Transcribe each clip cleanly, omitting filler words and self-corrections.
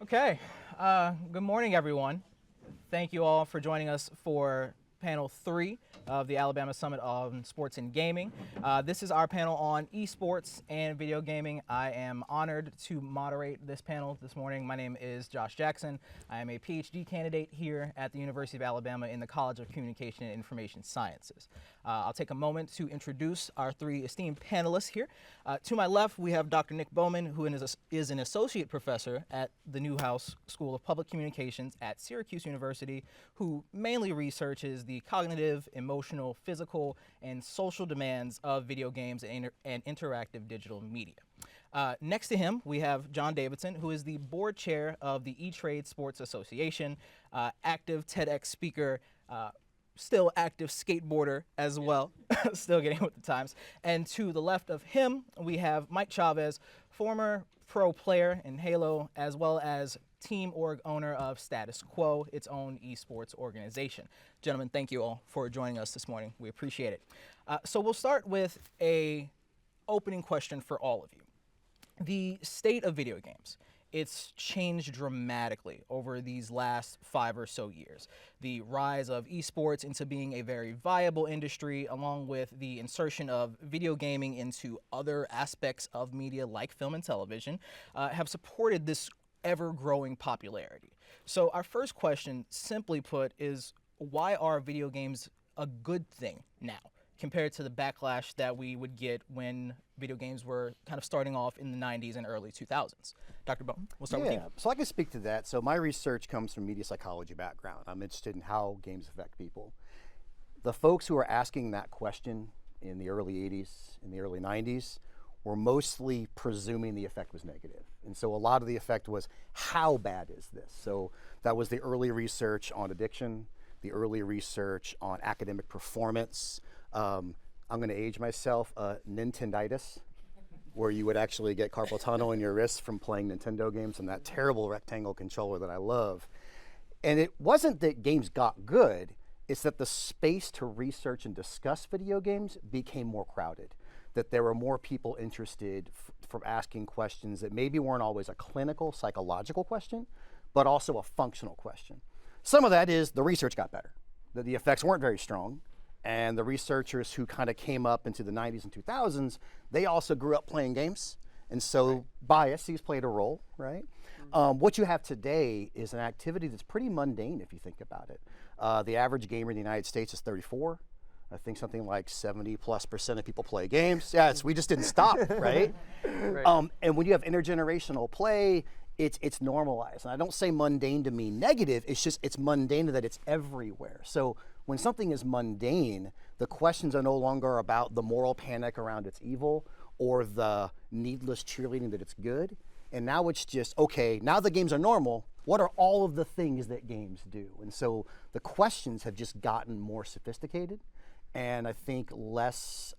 Okay, good morning, everyone. Thank you all for joining us for panel 3 of the Alabama Summit on Sports and Gaming. This is our panel on esports and video gaming. I am honored to moderate this panel this morning. My name is Josh Jackson. I am a PhD candidate here at the University of Alabama in the College of Communication and Information Sciences. I'll take a moment to introduce our 3 esteemed panelists here. To my left, we have Dr. Nick Bowman, who is an associate professor at the Newhouse School of Public Communications at Syracuse University, who mainly researches the cognitive, emotional, physical, and social demands of video games and interactive digital media. Next to him, we have John Davidson, who is the board chair of the Esports Association, active TEDx speaker, still active skateboarder as well, still getting with the times. And to the left of him, we have Mike Chaves, former pro player in Halo, as well as team org owner of Status Quo, its own esports organization. Gentlemen, thank you all for joining us this morning. We appreciate it. So we'll start with a opening question for all of you. The state of video games. It's changed dramatically over these last 5 or so years. The rise of esports into being a very viable industry, along with the insertion of video gaming into other aspects of media like film and television, have supported this ever-growing popularity. So our first question, simply put, is why are video games a good thing now, compared to the backlash that we would get when video games were kind of starting off in the 90s and early 2000s. Dr. Bowman, we'll start with you. So I can speak to that. So my research comes from media psychology background. I'm interested in how games affect people. The folks who are asking that question in the early 80s, in the early 90s, were mostly presuming the effect was negative. And so a lot of the effect was, how bad is this? So that was the early research on addiction, the early research on academic performance. I'm going to age myself, Nintenditis, where you would actually get carpal tunnel in your wrists from playing Nintendo games and that terrible rectangle controller that I love. And it wasn't that games got good, it's that the space to research and discuss video games became more crowded, that there were more people interested from asking questions that maybe weren't always a clinical, psychological question, but also a functional question. Some of that is the research got better, that the effects weren't very strong. And the researchers who kind of came up into the 90s and 2000s, they also grew up playing games. And so biases played a role, right? What you have today is an activity that's pretty mundane if you think about it. The average gamer in the United States is 34. I think something like 70+% of people play games. Yeah, we just didn't stop, right? And when you have intergenerational play, it's normalized. And I don't say mundane to mean negative, it's just it's mundane that it's everywhere. So when something is mundane, the questions are no longer about the moral panic around it's evil or the needless cheerleading that it's good. And now it's just, okay, now the games are normal, what are all of the things that games do? And so the questions have just gotten more sophisticated and I think less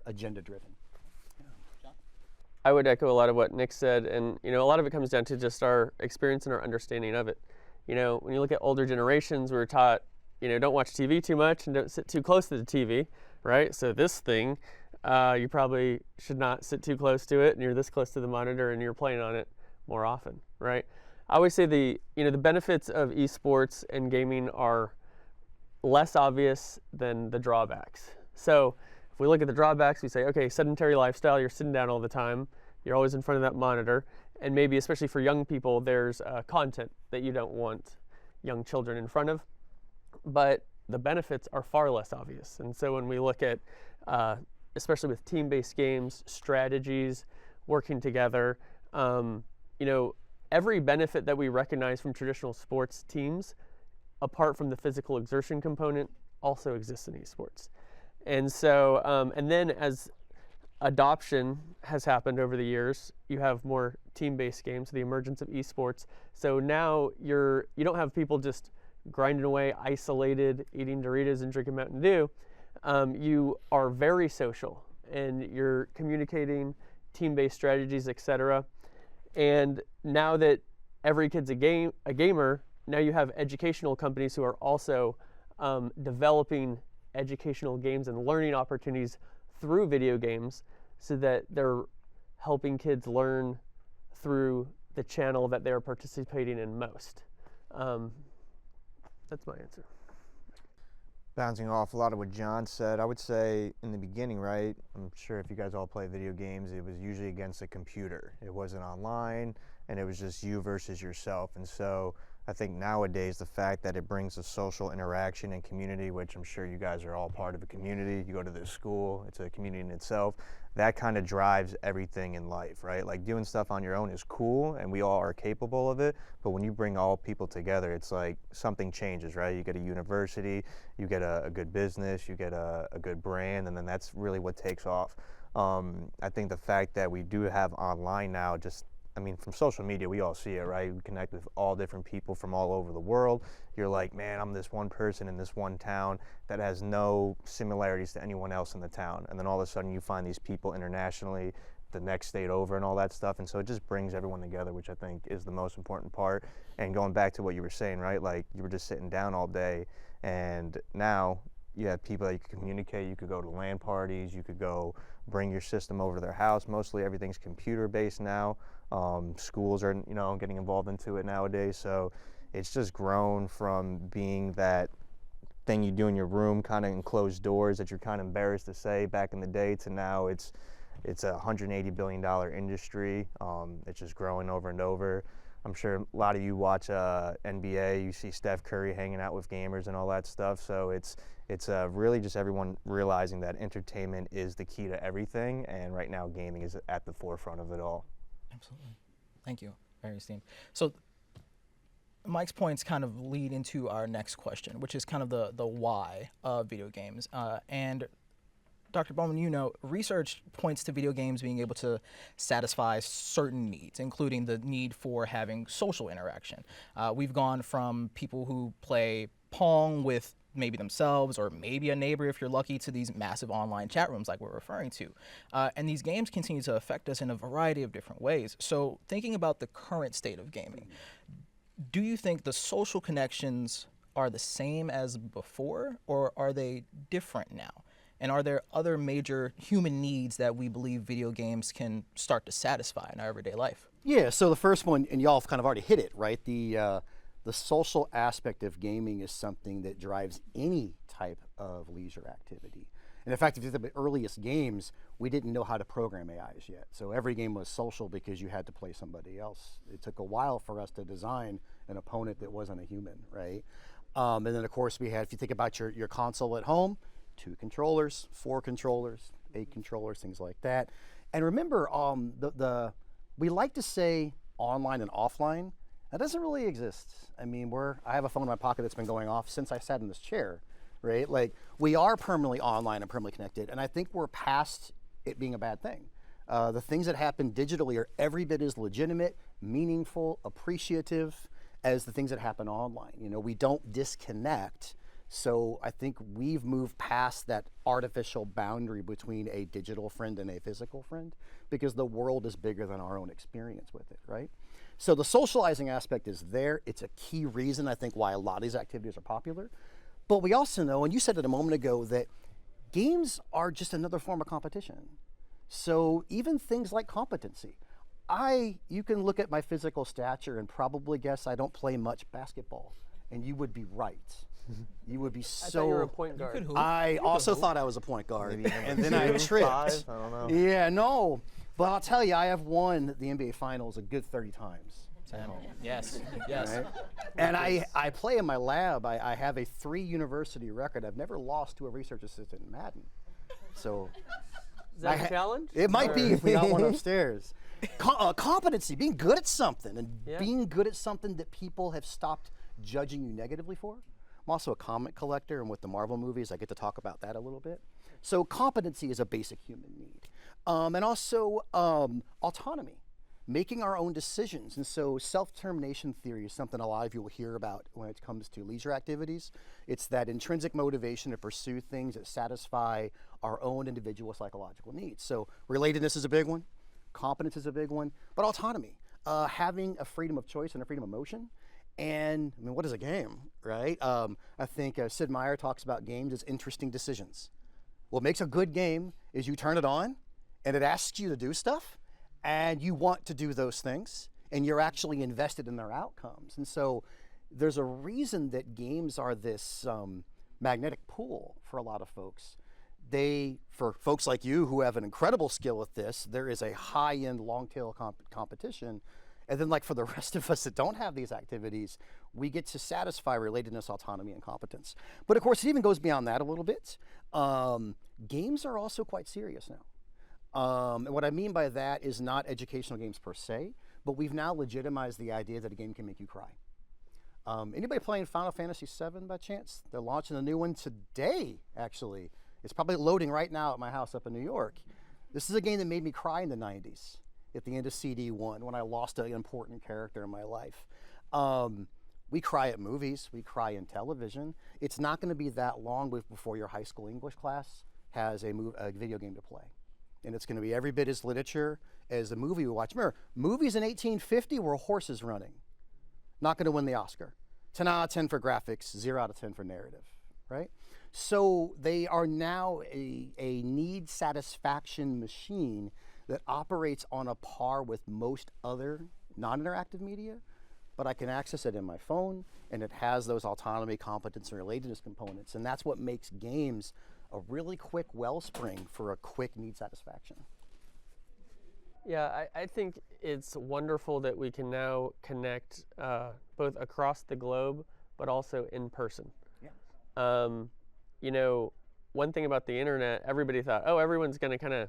agenda driven. I would echo a lot of what Nick said, and a lot of it comes down to just our experience and our understanding of it. When you look at older generations, we were taught, don't watch TV too much and don't sit too close to the TV, right? So this thing, you probably should not sit too close to it, and you're this close to the monitor, and you're playing on it more often, right? I always say the benefits of esports and gaming are less obvious than the drawbacks. So if we look at the drawbacks, we say, okay, sedentary lifestyle, you're sitting down all the time, you're always in front of that monitor, and maybe especially for young people, there's content that you don't want young children in front of, but the benefits are far less obvious. And so when we look at, especially with team-based games, strategies, working together, every benefit that we recognize from traditional sports teams, apart from the physical exertion component, also exists in esports. And so, and then as adoption has happened over the years, you have more team-based games, the emergence of esports. So now you don't have people just grinding away, isolated, eating Doritos and drinking Mountain Dew. You are very social, and you're communicating team-based strategies, etc. And now that every kid's a gamer, now you have educational companies who are also developing educational games and learning opportunities through video games so that they're helping kids learn through the channel that they're participating in most. That's my answer. Bouncing off a lot of what John said, I would say in the beginning, right, I'm sure if you guys all play video games, it was usually against a computer. It wasn't online, and it was just you versus yourself. And so I think nowadays the fact that it brings a social interaction and community, which I'm sure you guys are all part of a community, you go to this school, it's a community in itself, that kind of drives everything in life, right? Like doing stuff on your own is cool and we all are capable of it, but when you bring all people together, it's like something changes, right? You get a university, you get a good business, you get a good brand, and then that's really what takes off. I think the fact that we do have online now, just I mean, from social media, we all see it, right? We connect with all different people from all over the world. You're like, man, I'm this one person in this one town that has no similarities to anyone else in the town. And then all of a sudden you find these people internationally, the next state over and all that stuff. And so it just brings everyone together, which I think is the most important part. And going back to what you were saying, right? Like you were just sitting down all day, and now you have people that you can communicate. You could go to LAN parties. You could go bring your system over to their house. Mostly everything's computer-based now. Schools are, getting involved into it nowadays. So it's just grown from being that thing you do in your room, kind of enclosed doors that you're kind of embarrassed to say back in the day, to now it's a $180 billion industry. It's just growing over and over. I'm sure a lot of you watch NBA. You see Steph Curry hanging out with gamers and all that stuff. So it's really just everyone realizing that entertainment is the key to everything, and right now gaming is at the forefront of it all. Absolutely. Thank you. Very esteemed. So Mike's points kind of lead into our next question, which is kind of the why of video games. And Dr. Bowman, research points to video games being able to satisfy certain needs, including the need for having social interaction. We've gone from people who play Pong with maybe themselves or maybe a neighbor if you're lucky, to these massive online chat rooms like we're referring to. And these games continue to affect us in a variety of different ways. So thinking about the current state of gaming, do you think the social connections are the same as before, or are they different now? And are there other major human needs that we believe video games can start to satisfy in our everyday life? Yeah, so the first one, and y'all have kind of already hit it, right? The social aspect of gaming is something that drives any type of leisure activity. And in fact, if you think of the earliest games, we didn't know how to program AIs yet. So every game was social because you had to play somebody else. It took a while for us to design an opponent that wasn't a human, right? And then of course we had, if you think about your console at home, 2 controllers, 4 controllers, 8 controllers, things like that. And remember, we like to say online and offline. That doesn't really exist. I mean, I have a phone in my pocket that's been going off since I sat in this chair, right? Like, we are permanently online and permanently connected, and I think we're past it being a bad thing. The things that happen digitally are every bit as legitimate, meaningful, appreciative as the things that happen online. We don't disconnect. So I think we've moved past that artificial boundary between a digital friend and a physical friend, because the world is bigger than our own experience with it, right? So the socializing aspect is there. It's a key reason, I think, why a lot of these activities are popular. But we also know, and you said it a moment ago, that games are just another form of competition. So even things like competency. You can look at my physical stature and probably guess I don't play much basketball, and you would be right. You would be so. I thought you were a point guard. I also thought I was a point guard, and then I tripped. 5, I don't know. Yeah, no. But I'll tell you, I have won the NBA Finals a good 30 times. Yes. Right? And I play in my lab. I have a 3 university record. I've never lost to a research assistant in Madden. So. Is that a challenge? It might be if we got one upstairs. Competency, being good at something, and being good at something that people have stopped judging you negatively for. I'm also a comic collector, and with the Marvel movies, I get to talk about that a little bit. So competency is a basic human need. And also autonomy, making our own decisions. And so self-determination theory is something a lot of you will hear about when it comes to leisure activities. It's that intrinsic motivation to pursue things that satisfy our own individual psychological needs. So relatedness is a big one. Competence is a big one. But autonomy, having a freedom of choice and a freedom of motion. And I mean, what is a game, right? I think Sid Meier talks about games as interesting decisions. What makes a good game is you turn it on and it asks you to do stuff and you want to do those things. and you're actually invested in their outcomes. And so there's a reason that games are this magnetic pull for a lot of folks. For folks like you who have an incredible skill at this, there is a high-end long-tail competition. And then like for the rest of us that don't have these activities, we get to satisfy relatedness, autonomy, and competence. But of course, it even goes beyond that a little bit. Games are also quite serious now. And what I mean by that is not educational games per se, but we've now legitimized the idea that a game can make you cry. Anybody playing Final Fantasy VII by chance? They're launching a new one today, actually. It's probably loading right now at my house up in New York. This is a game that made me cry in the 90s at the end of CD1 when I lost an important character in my life. We cry at movies, we cry in television. It's not going to be that long before your high school English class has a video game to play. And it's going to be every bit as literature as the movie we watch. Remember, movies in 1850 were horses running. Not going to win the Oscar. 10 out of 10 for graphics, 0 out of 10 for narrative, right? So they are now a need satisfaction machine that operates on a par with most other non-interactive media, but I can access it in my phone, and it has those autonomy, competence, and relatedness components, and that's what makes games a really quick wellspring for a quick need satisfaction. Yeah, I think it's wonderful that we can now connect both across the globe, but also in person. Yeah. You know, one thing about the internet, everybody thought, oh, everyone's going to kind of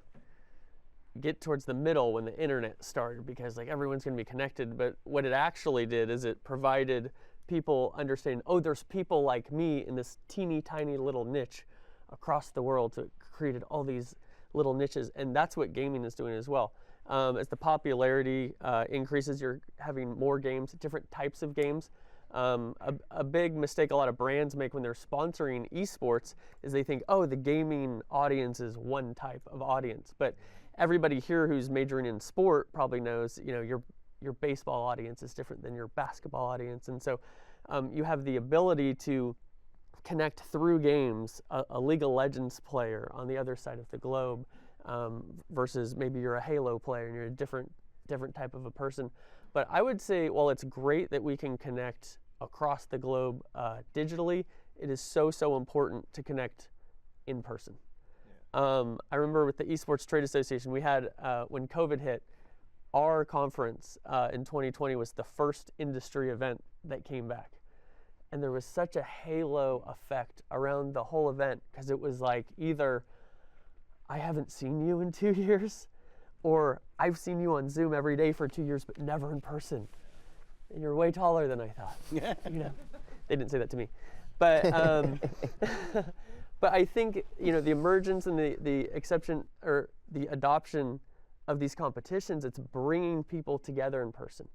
get towards the middle when the internet started because like everyone's going to be connected. But what it actually did is it provided people understanding, oh, there's people like me in this teeny tiny little niche across the world. So it created all these little niches, and that's what gaming is doing as well. As the popularity increases, you're having more games, different types of games. A big mistake a lot of brands make when they're sponsoring esports is they think, oh, the gaming audience is one type of audience. But everybody here who's majoring in sport probably knows, you know, your baseball audience is different than your basketball audience. And so you have the ability to connect through games, a League of Legends player on the other side of the globe versus maybe you're a Halo player and you're a different type of a person. But I would say, while it's great that we can connect across the globe digitally, it is so important to connect in person. Yeah. I remember with the Esports Trade Association, we had, when COVID hit, our conference in 2020 was the first industry event that came back. And there was such a halo effect around the whole event because it was like either I haven't seen you in 2 years, or I've seen you on Zoom every day for 2 years, but never in person. And you're way taller than I thought. You know, they didn't say that to me, but but I think, you know, the emergence and the exception or the adoption of these competitions, it's bringing people together in person.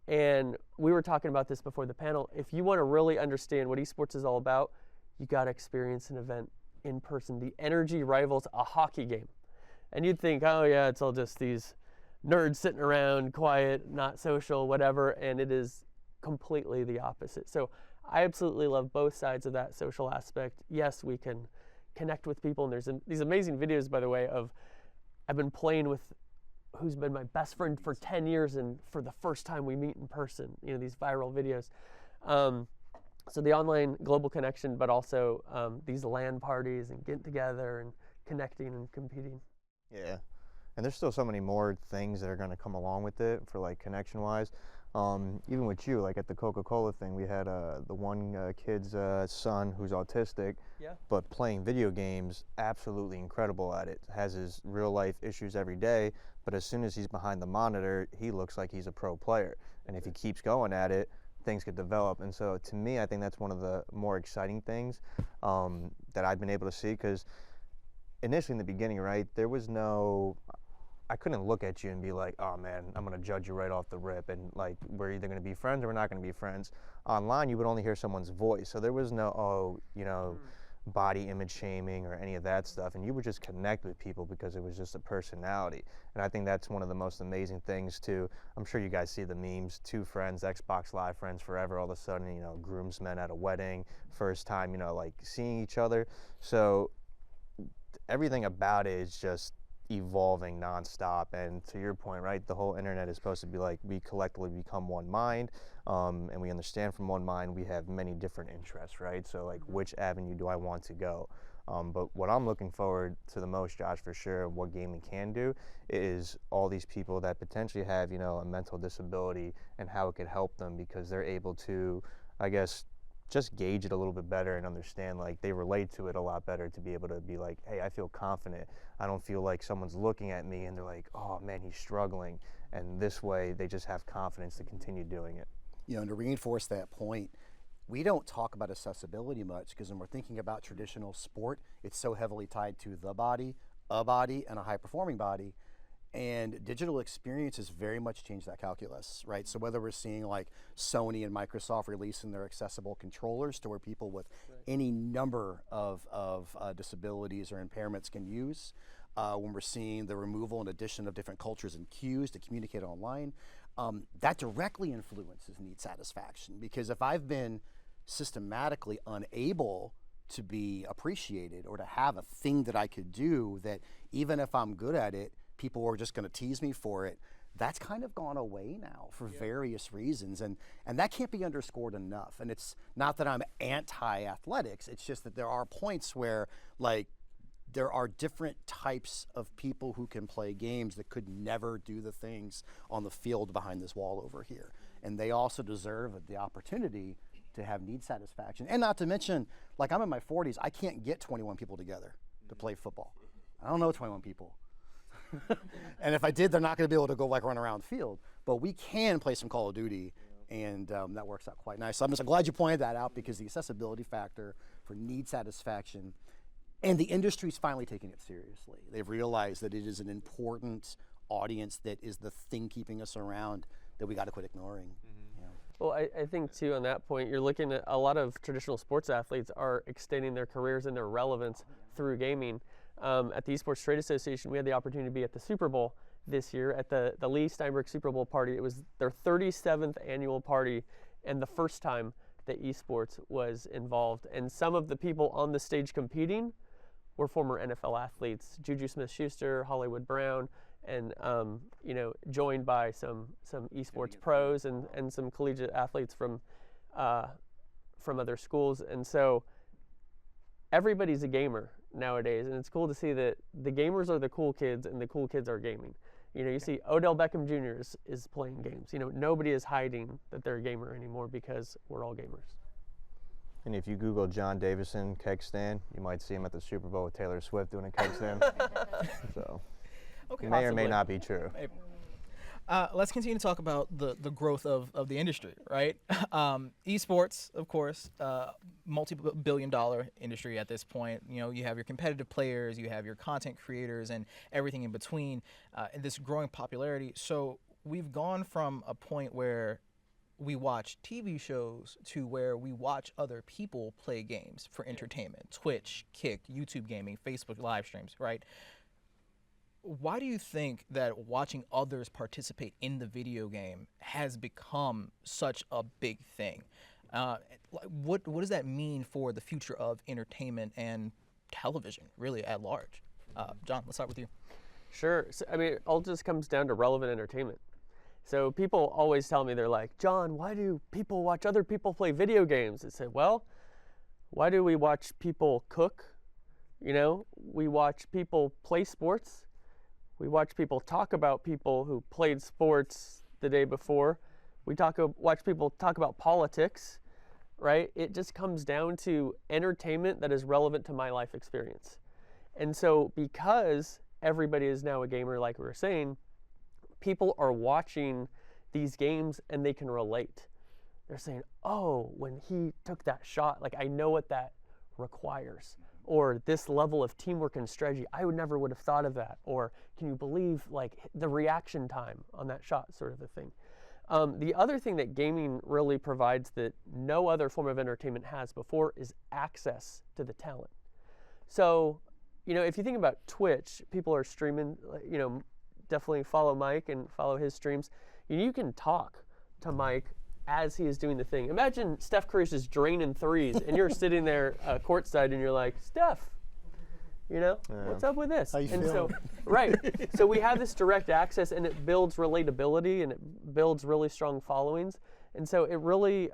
And we were talking about this before the panel. If you want to really understand what esports is all about, you got to experience an event in person. The energy rivals a hockey game. And you'd think, oh yeah, it's all just these nerds sitting around, quiet, not social, whatever, and it is completely the opposite. So I absolutely love both sides of that social aspect. Yes, we can connect with people, and there's these amazing videos, by the way, of I've been playing with who's been my best friend for 10 years, and for the first time we meet in person, you know, these viral videos. So the online global connection, but also these LAN parties and getting together and connecting and competing. Yeah, and there's still so many more things that are going to come along with it for like connection wise. Even with you, like at the Coca-Cola thing, we had the one kid's son who's autistic, Yeah. but playing video games, absolutely incredible at it. Has his real life issues every day, but as soon as he's behind the monitor, he looks like he's a pro player. And if he keeps going at it, things could develop. And so to me, I think that's one of the more exciting things that I've been able to see, because initially in the beginning, right, there was I couldn't look at you and be like, oh man, I'm going to judge you right off the rip, and like we're either going to be friends or we're not going to be friends. Online, you would only hear someone's voice, so there was no, body image shaming or any of that stuff, and you would just connect with people because it was just a personality. And I think that's one of the most amazing things too. I'm sure you guys see the memes, two friends, Xbox Live friends forever, all of a sudden, groomsmen at a wedding, first time, like seeing each other. So everything about it is just evolving nonstop. And to your point, right, the whole internet is supposed to be like we collectively become one mind, and we understand from one mind we have many different interests, right? So like which avenue do I want to go? But what I'm looking forward to the most, Josh, for sure, what gaming can do is all these people that potentially have, you know, a mental disability and how it could help them because they're able to, I guess, just gauge it a little bit better and understand, like they relate to it a lot better to be able to be like, hey, I feel confident. I don't feel like someone's looking at me and they're like, oh man, he's struggling. And this way they just have confidence to continue doing it. You know, and to reinforce that point, we don't talk about accessibility much because when we're thinking about traditional sport, it's so heavily tied to the body, a body, and a high-performing body. And digital experiences very much change that calculus, right? So whether we're seeing like Sony and Microsoft releasing their accessible controllers to where people with any number of disabilities or impairments can use, when we're seeing the removal and addition of different cultures and cues to communicate online, that directly influences need satisfaction. Because if I've been systematically unable to be appreciated or to have a thing that I could do that even if I'm good at it, people are just going to tease me for it, that's kind of gone away now for various reasons. And that can't be underscored enough. And it's not that I'm anti-athletics, it's just that there are points where like there are different types of people who can play games that could never do the things on the field behind this wall over here. And they also deserve the opportunity to have need satisfaction. And not to mention, like I'm in my 40s, I can't get 21 people together to play football. I don't know 21 people. And if I did, they're not going to be able to go like run around the field. But we can play some Call of Duty, and that works out quite nice. So I'm just glad you pointed that out because the accessibility factor for need satisfaction, and the industry's finally taking it seriously. They've realized that it is an important audience that is the thing keeping us around that we got to quit ignoring. Well, I think too on that point, you're looking at a lot of traditional sports athletes are extending their careers and their relevance through gaming. At the Esports Trade Association, we had the opportunity to be at the Super Bowl this year at the Lee Steinberg Super Bowl party. It was their 37th annual party and the first time that esports was involved. And some of the people on the stage competing were former NFL athletes, Juju Smith-Schuster, Hollywood Brown, and you know, joined by some esports pros and some collegiate athletes from other schools. And so everybody's a gamer nowadays, and it's cool to see that the gamers are the cool kids and the cool kids are gaming. You know, you see Odell Beckham Jr. is playing games. You know, nobody is hiding that they're a gamer anymore because we're all gamers. And if you Google John Davidson keg stand, you might see him at the Super Bowl with Taylor Swift doing a keg stand. So Okay. may or may not be true. Let's continue to talk about the growth of the industry, right? Esports, of course, multi-billion-dollar industry at this point. You know, you have your competitive players, you have your content creators, and everything in between, and this growing popularity. So we've gone from a point where we watch TV shows to where we watch other people play games for entertainment. Twitch, Kick, YouTube gaming, Facebook live streams, right? Why do you think that watching others participate in the video game has become such a big thing? What does that mean for the future of entertainment and television, really at large? John, let's start with you. Sure. So, I mean, it all just comes down to relevant entertainment. So people always tell me, they're like, John, why do people watch other people play video games? I say, well, why do we watch people cook? You know, we watch people play sports. We watch people talk about people who played sports the day before. We watch people talk about politics, right? It just comes down to entertainment that is relevant to my life experience. And so because everybody is now a gamer, like we were saying, people are watching these games and they can relate. They're saying, oh, when he took that shot, like I know what that requires. Or this level of teamwork and strategy, I would have thought of that. Or can you believe like the reaction time on that shot, sort of a thing. The other thing that gaming really provides that no other form of entertainment has before is access to the talent. So, you know, if you think about Twitch, people are streaming, you know, definitely follow Mike and follow his streams. You can talk to Mike as he is doing the thing. Imagine Steph Curry's just draining threes and you're sitting there courtside and you're like, Steph, You know, what's up with this? How you and feeling? so, right. So we have this direct access, and it builds relatability, and it builds really strong followings. And so it really,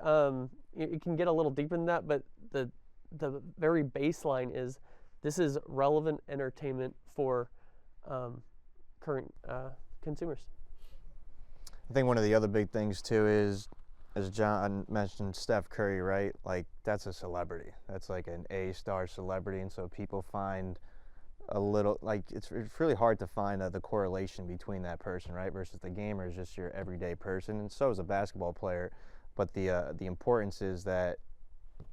it can get a little deeper than that, but the very baseline is this is relevant entertainment for current consumers. I think one of the other big things too is, as John mentioned, Steph Curry, right? Like, that's a celebrity. That's like an A-star celebrity, and so people find a little, like, it's really hard to find the correlation between that person, right? Versus the gamer is just your everyday person, and so is a basketball player. But the importance is that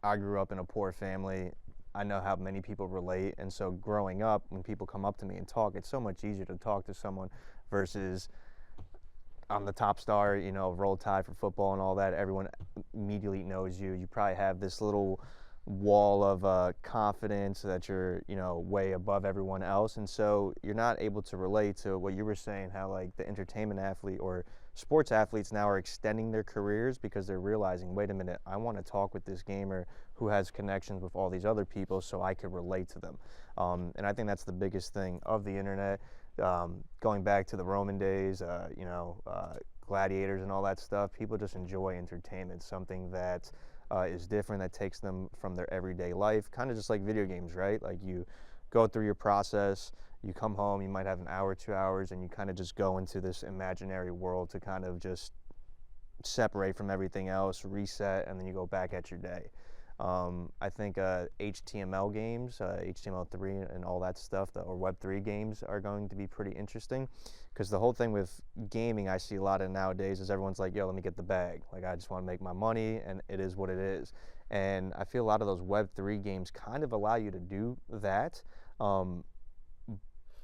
I grew up in a poor family. I know how many people relate, and so growing up, when people come up to me and talk, it's so much easier to talk to someone versus I'm the top star, you know, Roll Tide for football and all that. Everyone immediately knows you. You probably have this little wall of confidence that you're, you know, way above everyone else, and so you're not able to relate to what you were saying, how like the entertainment athlete or sports athletes now are extending their careers because they're realizing, wait a minute, I want to talk with this gamer who has connections with all these other people so I could relate to them. And I think that's the biggest thing of the internet. Going back to the Roman days, you know, gladiators and all that stuff, people just enjoy entertainment, something that is different, that takes them from their everyday life, kind of just like video games, right? Like, you go through your process, you come home, you might have an hour, 2 hours, and you kind of just go into this imaginary world to kind of just separate from everything else, reset, and then you go back at your day. I think HTML games, HTML3 and all that stuff, or Web3 games are going to be pretty interesting, because the whole thing with gaming I see a lot of nowadays is everyone's like, yo, let me get the bag. Like, I just want to make my money, and it is what it is. And I feel a lot of those Web3 games kind of allow you to do that,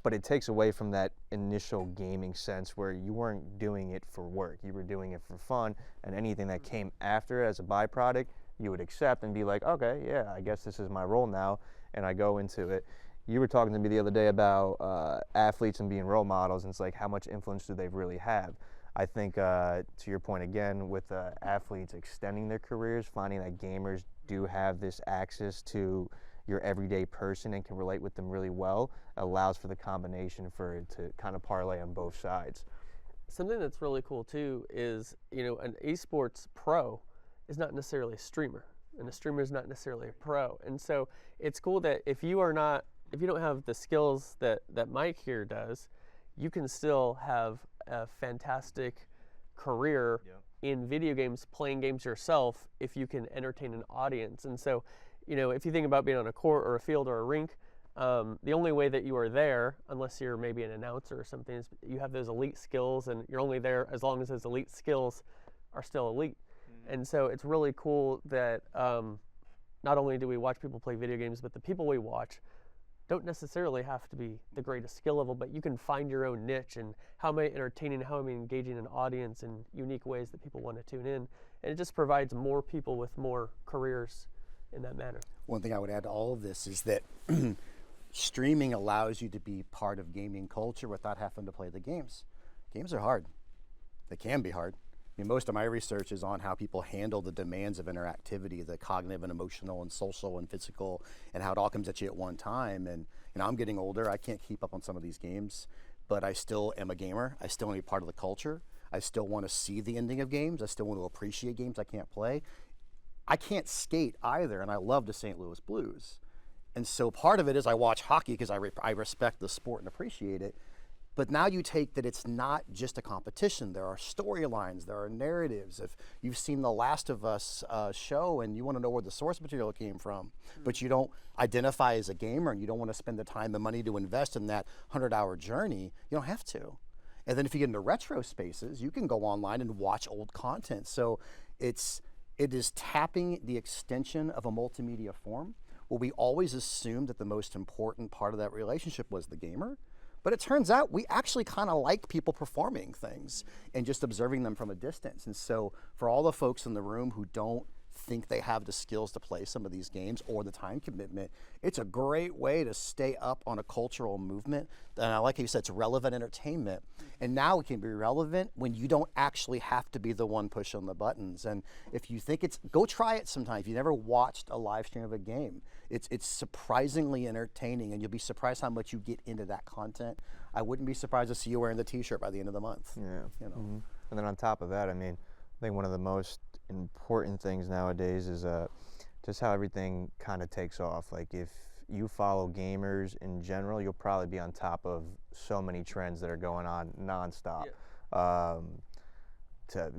but it takes away from that initial gaming sense where you weren't doing it for work. You were doing it for fun, and anything that came after as a byproduct, you would accept and be like, okay, yeah, I guess this is my role now, and I go into it. You were talking to me the other day about athletes and being role models, and it's like, how much influence do they really have? I think, to your point again, with athletes extending their careers, finding that gamers do have this access to your everyday person and can relate with them really well, allows for the combination for it to kind of parlay on both sides. Something that's really cool too is, you know, an esports pro is not necessarily a streamer, and a streamer is not necessarily a pro. And so it's cool that if you don't have the skills that Mike here does, you can still have a fantastic career in video games, playing games yourself, if you can entertain an audience. And so, you know, if you think about being on a court or a field or a rink, the only way that you are there, unless you're maybe an announcer or something, is you have those elite skills, and you're only there as long as those elite skills are still elite. And so it's really cool that not only do we watch people play video games, but the people we watch don't necessarily have to be the greatest skill level, but you can find your own niche and how am I entertaining, how am I engaging an audience in unique ways that people want to tune in. And it just provides more people with more careers in that manner. One thing I would add to all of this is that streaming allows you to be part of gaming culture without having to play the games. Games are hard. They can be hard. I mean, most of my research is on how people handle the demands of interactivity, the cognitive and emotional and social and physical, and how it all comes at you at one time. And you know, I'm getting older. I can't keep up on some of these games, but I still am a gamer. I still want to be part of the culture. I still want to see the ending of games. I still want to appreciate games I can't play. I can't skate either, and I love the St. Louis Blues. And so part of it is I watch hockey because I respect the sport and appreciate it. But now you take that it's not just a competition. There are storylines, there are narratives. If you've seen the Last of Us show and you want to know where the source material came from, but you don't identify as a gamer and you don't want to spend the time and money to invest in that 100-hour journey, you don't have to. And then if you get into retro spaces, you can go online and watch old content. So it is tapping the extension of a multimedia form. Well, we always assumed that the most important part of that relationship was the gamer. But it turns out we actually kind of like people performing things and just observing them from a distance. And so for all the folks in the room who don't think they have the skills to play some of these games or the time commitment, it's a great way to stay up on a cultural movement. And like you said, it's relevant entertainment. And now it can be relevant when you don't actually have to be the one pushing the buttons. And if you think go try it sometime. If you never watched a live stream of a game, it's surprisingly entertaining, and you'll be surprised how much you get into that content. I wouldn't be surprised to see you wearing the T-shirt by the end of the month. Yeah. You know. And then on top of that, I mean, I think one of the most important things nowadays is just how everything kind of takes off. Like if you follow gamers in general, you'll probably be on top of so many trends that are going on nonstop. Yeah.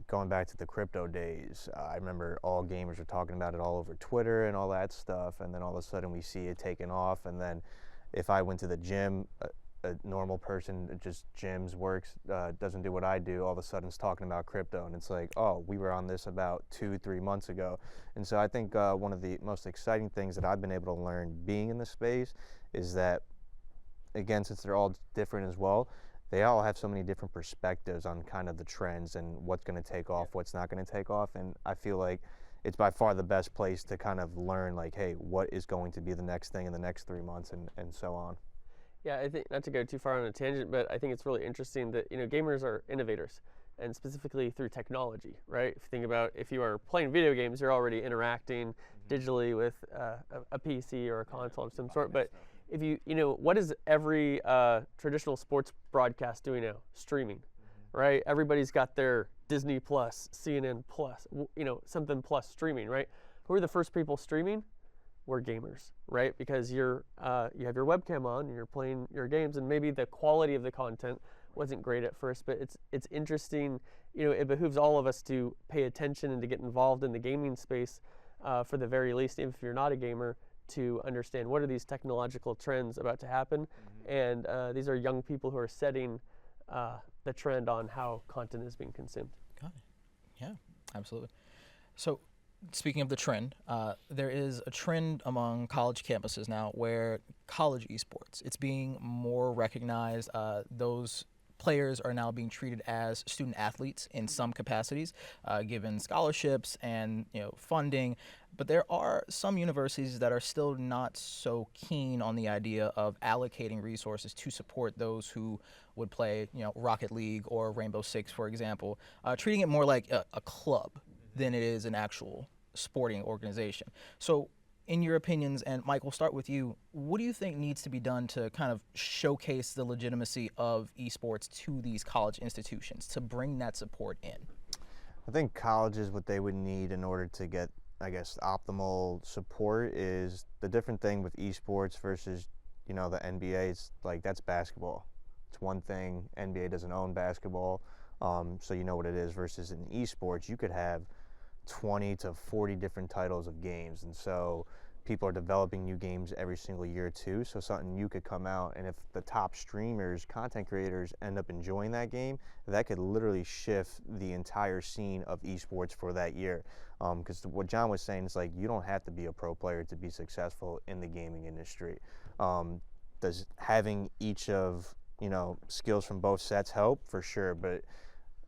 Going back to the crypto days, I remember all gamers were talking about it all over Twitter and all that stuff, and then all of a sudden we see it taking off. And then if I went to the gym, a normal person that just gyms, works, doesn't do what I do, all of a sudden is talking about crypto, and it's like, oh, we were on this about 2-3 months ago. And so I think one of the most exciting things that I've been able to learn being in the space is that, again, since they're all different as well, they all have so many different perspectives on kind of the trends and what's going to take off, what's not going to take off. And I feel like it's by far the best place to kind of learn, like, hey, what is going to be the next thing in the next 3 months, and so on. Yeah, I think, not to go too far on a tangent, but I think it's really interesting that, gamers are innovators, and specifically through technology, right? If you think about, if you are playing video games, you're already interacting digitally with a PC or a console of some sort. But if what is every traditional sports broadcast doing now? Streaming, right? Everybody's got their Disney Plus, CNN Plus, something plus streaming, right? Who are the first people streaming? We're gamers, right? Because you have your webcam on and you're playing your games, and maybe the quality of the content wasn't great at first, but it's interesting. It behooves all of us to pay attention and to get involved in the gaming space, for the very least, even if you're not a gamer, to understand what are these technological trends about to happen. And these are young people who are setting the trend on how content is being consumed. Got it. Yeah, absolutely. So, speaking of the trend, there is a trend among college campuses now where college esports, it's being more recognized. Those players are now being treated as student athletes in some capacities, given scholarships and funding. But there are some universities that are still not so keen on the idea of allocating resources to support those who would play, Rocket League or Rainbow Six, for example, treating it more like a club than it is an actual sporting organization. So in your opinions, and Mike, we'll start with you, what do you think needs to be done to kind of showcase the legitimacy of esports to these college institutions to bring that support in? I think colleges, what they would need in order to get, I guess, optimal support is the different thing with esports versus, the NBA. It's like, that's basketball. It's one thing. NBA doesn't own basketball, so you know what it is. Versus in esports, you could have 20 to 40 different titles of games, and so people are developing new games every single year too. So something new could come out, and if the top streamers, content creators end up enjoying that game, that could literally shift the entire scene of esports for that year. Because what John was saying is, like, you don't have to be a pro player to be successful in the gaming industry. Does having each of skills from both sets help? For sure, but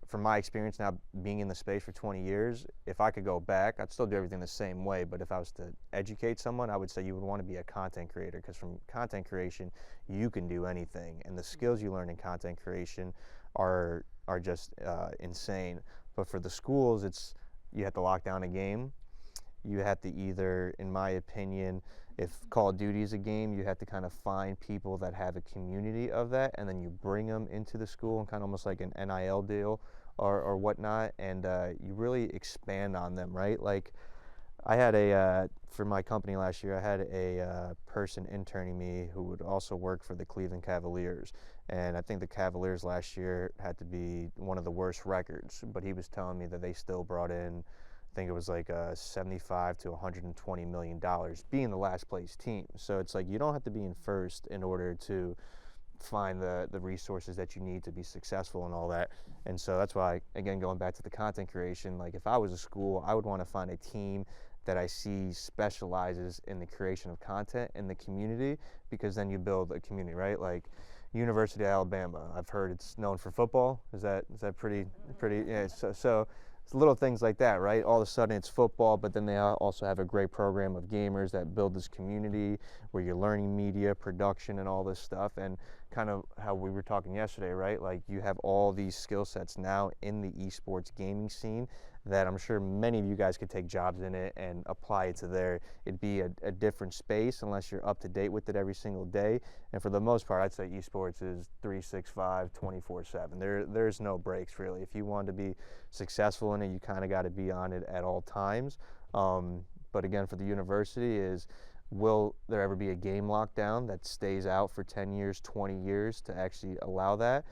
from my experience now being in the space for 20 years, if I could go back, I'd still do everything the same way. But if I was to educate someone, I would say you would want to be a content creator, because from content creation, you can do anything. And the skills you learn in content creation are just insane. But for the schools, you have to lock down a game. You have to either, in my opinion, if Call of Duty is a game, you have to kind of find people that have a community of that, and then you bring them into the school and kind of almost like an NIL deal or whatnot, and you really expand on them, right? Like, I had for my company last year, I had a person interning me who would also work for the Cleveland Cavaliers. And I think the Cavaliers last year had to be one of the worst records, but he was telling me that they still brought in, I think it was like $75 to $120 million, being the last place team. So it's like, you don't have to be in first in order to find the resources that you need to be successful and all that. And so that's why, again, going back to the content creation, like, if I was a school, I would want to find a team that I see specializes in the creation of content in the community, because then you build a community, right? Like University of Alabama, I've heard it's known for football. Is that pretty? Yeah. So It's little things like that, right? All of a sudden it's football, but then they also have a great program of gamers that build this community where you're learning media, production, and all this stuff. And kind of how we were talking yesterday, right? Like you have all these skill sets now in the esports gaming scene that I'm sure many of you guys could take jobs in it and apply it to there. It'd be a different space unless you're up to date with it every single day. And for the most part, I'd say esports is 365, 24/7. There's no breaks really. If you want to be successful in it, you kind of got to be on it at all times. But again, for the university is, will there ever be a game lockdown that stays out for 10 years, 20 years to actually allow that?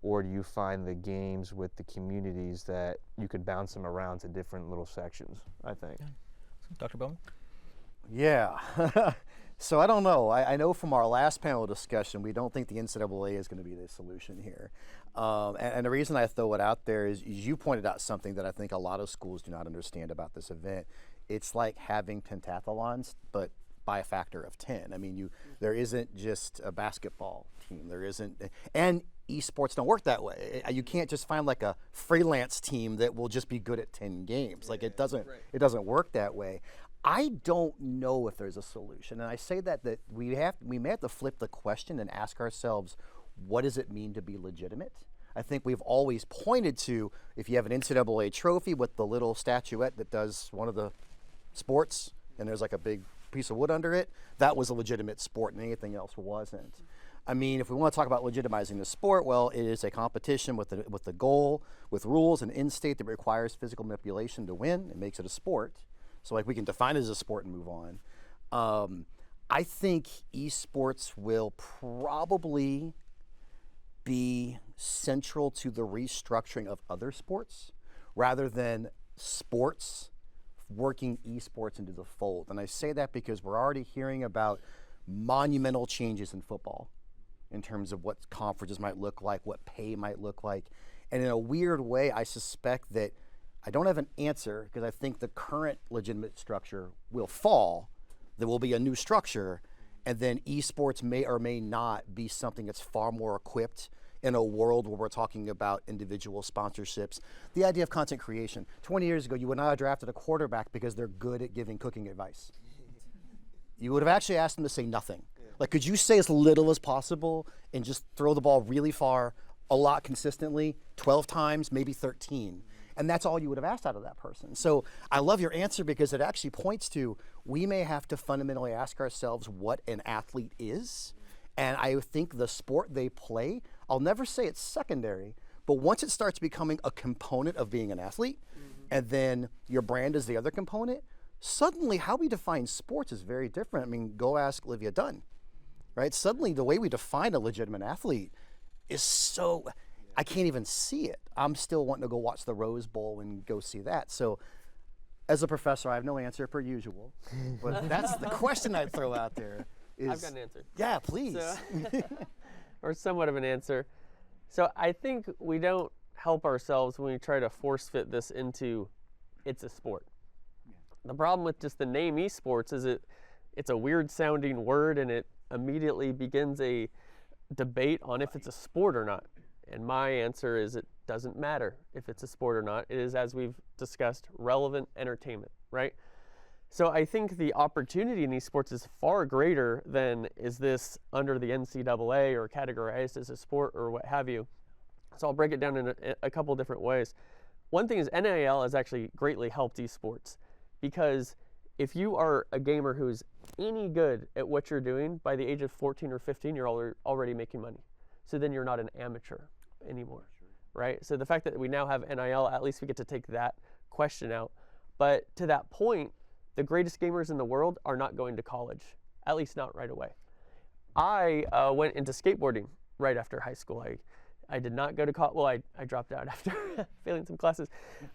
Or do you find the games with the communities that you could bounce them around to different little sections, I think. Yeah. Dr. Bowman? Yeah. So I don't know. I know from our last panel discussion, we don't think the NCAA is going to be the solution here. And the reason I throw it out there is you pointed out something that I think a lot of schools do not understand about this event. It's like having pentathlons, but by a factor of 10. I mean, there isn't just a basketball team. There isn't, and esports don't work that way. You can't just find like a freelance team that will just be good at 10 games. Like it doesn't work that way. I don't know if there's a solution, and I say that we may have to flip the question and ask ourselves, what does it mean to be legitimate? I think we've always pointed to, if you have an NCAA trophy with the little statuette that does one of the sports, and there's like a big piece of wood under it, that was a legitimate sport, and anything else wasn't. I mean, if we want to talk about legitimizing the sport, well, it is a competition with a goal, with rules and end state that requires physical manipulation to win. It makes it a sport. So like we can define it as a sport and move on. I think esports will probably be central to the restructuring of other sports rather than sports working esports into the fold. And I say that because we're already hearing about monumental changes in football in terms of what conferences might look like, what pay might look like. And in a weird way, I suspect that I don't have an answer because I think the current legitimate structure will fall. There will be a new structure, and then esports may or may not be something that's far more equipped in a world where we're talking about individual sponsorships. The idea of content creation. 20 years ago, you would not have drafted a quarterback because they're good at giving cooking advice. You would have actually asked them to say nothing. Like, could you say as little as possible and just throw the ball really far, a lot consistently, 12 times, maybe 13? And that's all you would have asked out of that person. So I love your answer because it actually points to we may have to fundamentally ask ourselves what an athlete is. And I think the sport they play, I'll never say it's secondary, but once it starts becoming a component of being an athlete, and then your brand is the other component, suddenly how we define sports is very different. I mean, go ask Olivia Dunn, right? Suddenly the way we define a legitimate athlete is so, I can't even see it. I'm still wanting to go watch the Rose Bowl and go see that. So as a professor, I have no answer per usual, but that's the question I'd throw out there. I've got an answer. Yeah, please. So, or somewhat of an answer. So I think we don't help ourselves when we try to force fit this into it's a sport. The problem with just the name esports is it's a weird sounding word and it immediately begins a debate on if it's a sport or not. And my answer is it doesn't matter if it's a sport or not. It is, as we've discussed, relevant entertainment, right? So I think the opportunity in esports is far greater than is this under the NCAA or categorized as a sport or what have you. So I'll break it down in a couple different ways. One thing is NIL has actually greatly helped esports because if you are a gamer who's any good at what you're doing, by the age of 14 or 15, you're already making money. So then you're not an amateur anymore, right? So the fact that we now have NIL, at least we get to take that question out. But to that point, the greatest gamers in the world are not going to college, at least not right away. I went into skateboarding right after high school. I did not go to college. Well, I dropped out after failing some classes.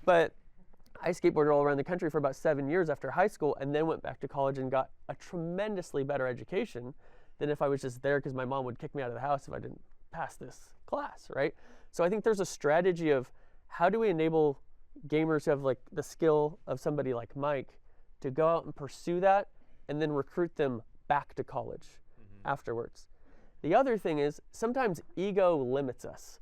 But I skateboarded all around the country for about 7 years after high school and then went back to college and got a tremendously better education than if I was just there because my mom would kick me out of the house if I didn't pass this class, right? So I think there's a strategy of how do we enable gamers who have like the skill of somebody like Mike to go out and pursue that and then recruit them back to college afterwards. The other thing is sometimes ego limits us.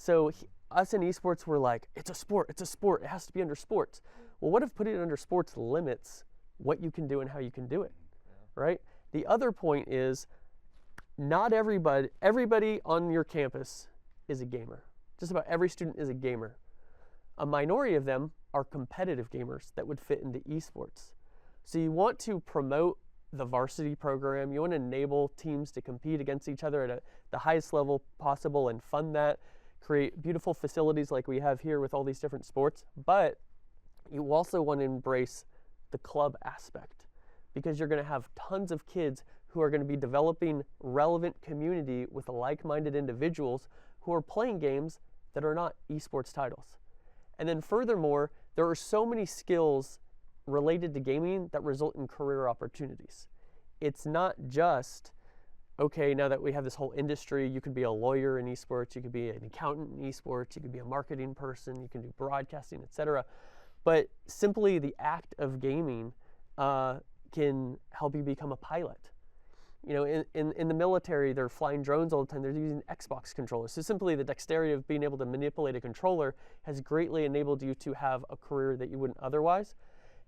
So us in esports were like, it's a sport, it has to be under sports. Well, what if putting it under sports limits what you can do and how you can do it, right? The other point is not everybody on your campus is a gamer. Just about every student is a gamer. A minority of them are competitive gamers that would fit into esports. So you want to promote the varsity program. You want to enable teams to compete against each other at the highest level possible and fund that, create beautiful facilities like we have here with all these different sports. But you also want to embrace the club aspect, because you're going to have tons of kids who are going to be developing relevant community with like-minded individuals who are playing games that are not esports titles. And then furthermore, there are so many skills related to gaming that result in career opportunities. It's not just, okay, now that we have this whole industry, you could be a lawyer in esports, you could be an accountant in esports, you could be a marketing person, you can do broadcasting, etc. But simply the act of gaming can help you become a pilot. You know, in the military, they're flying drones all the time. They're using Xbox controllers. So simply the dexterity of being able to manipulate a controller has greatly enabled you to have a career that you wouldn't otherwise.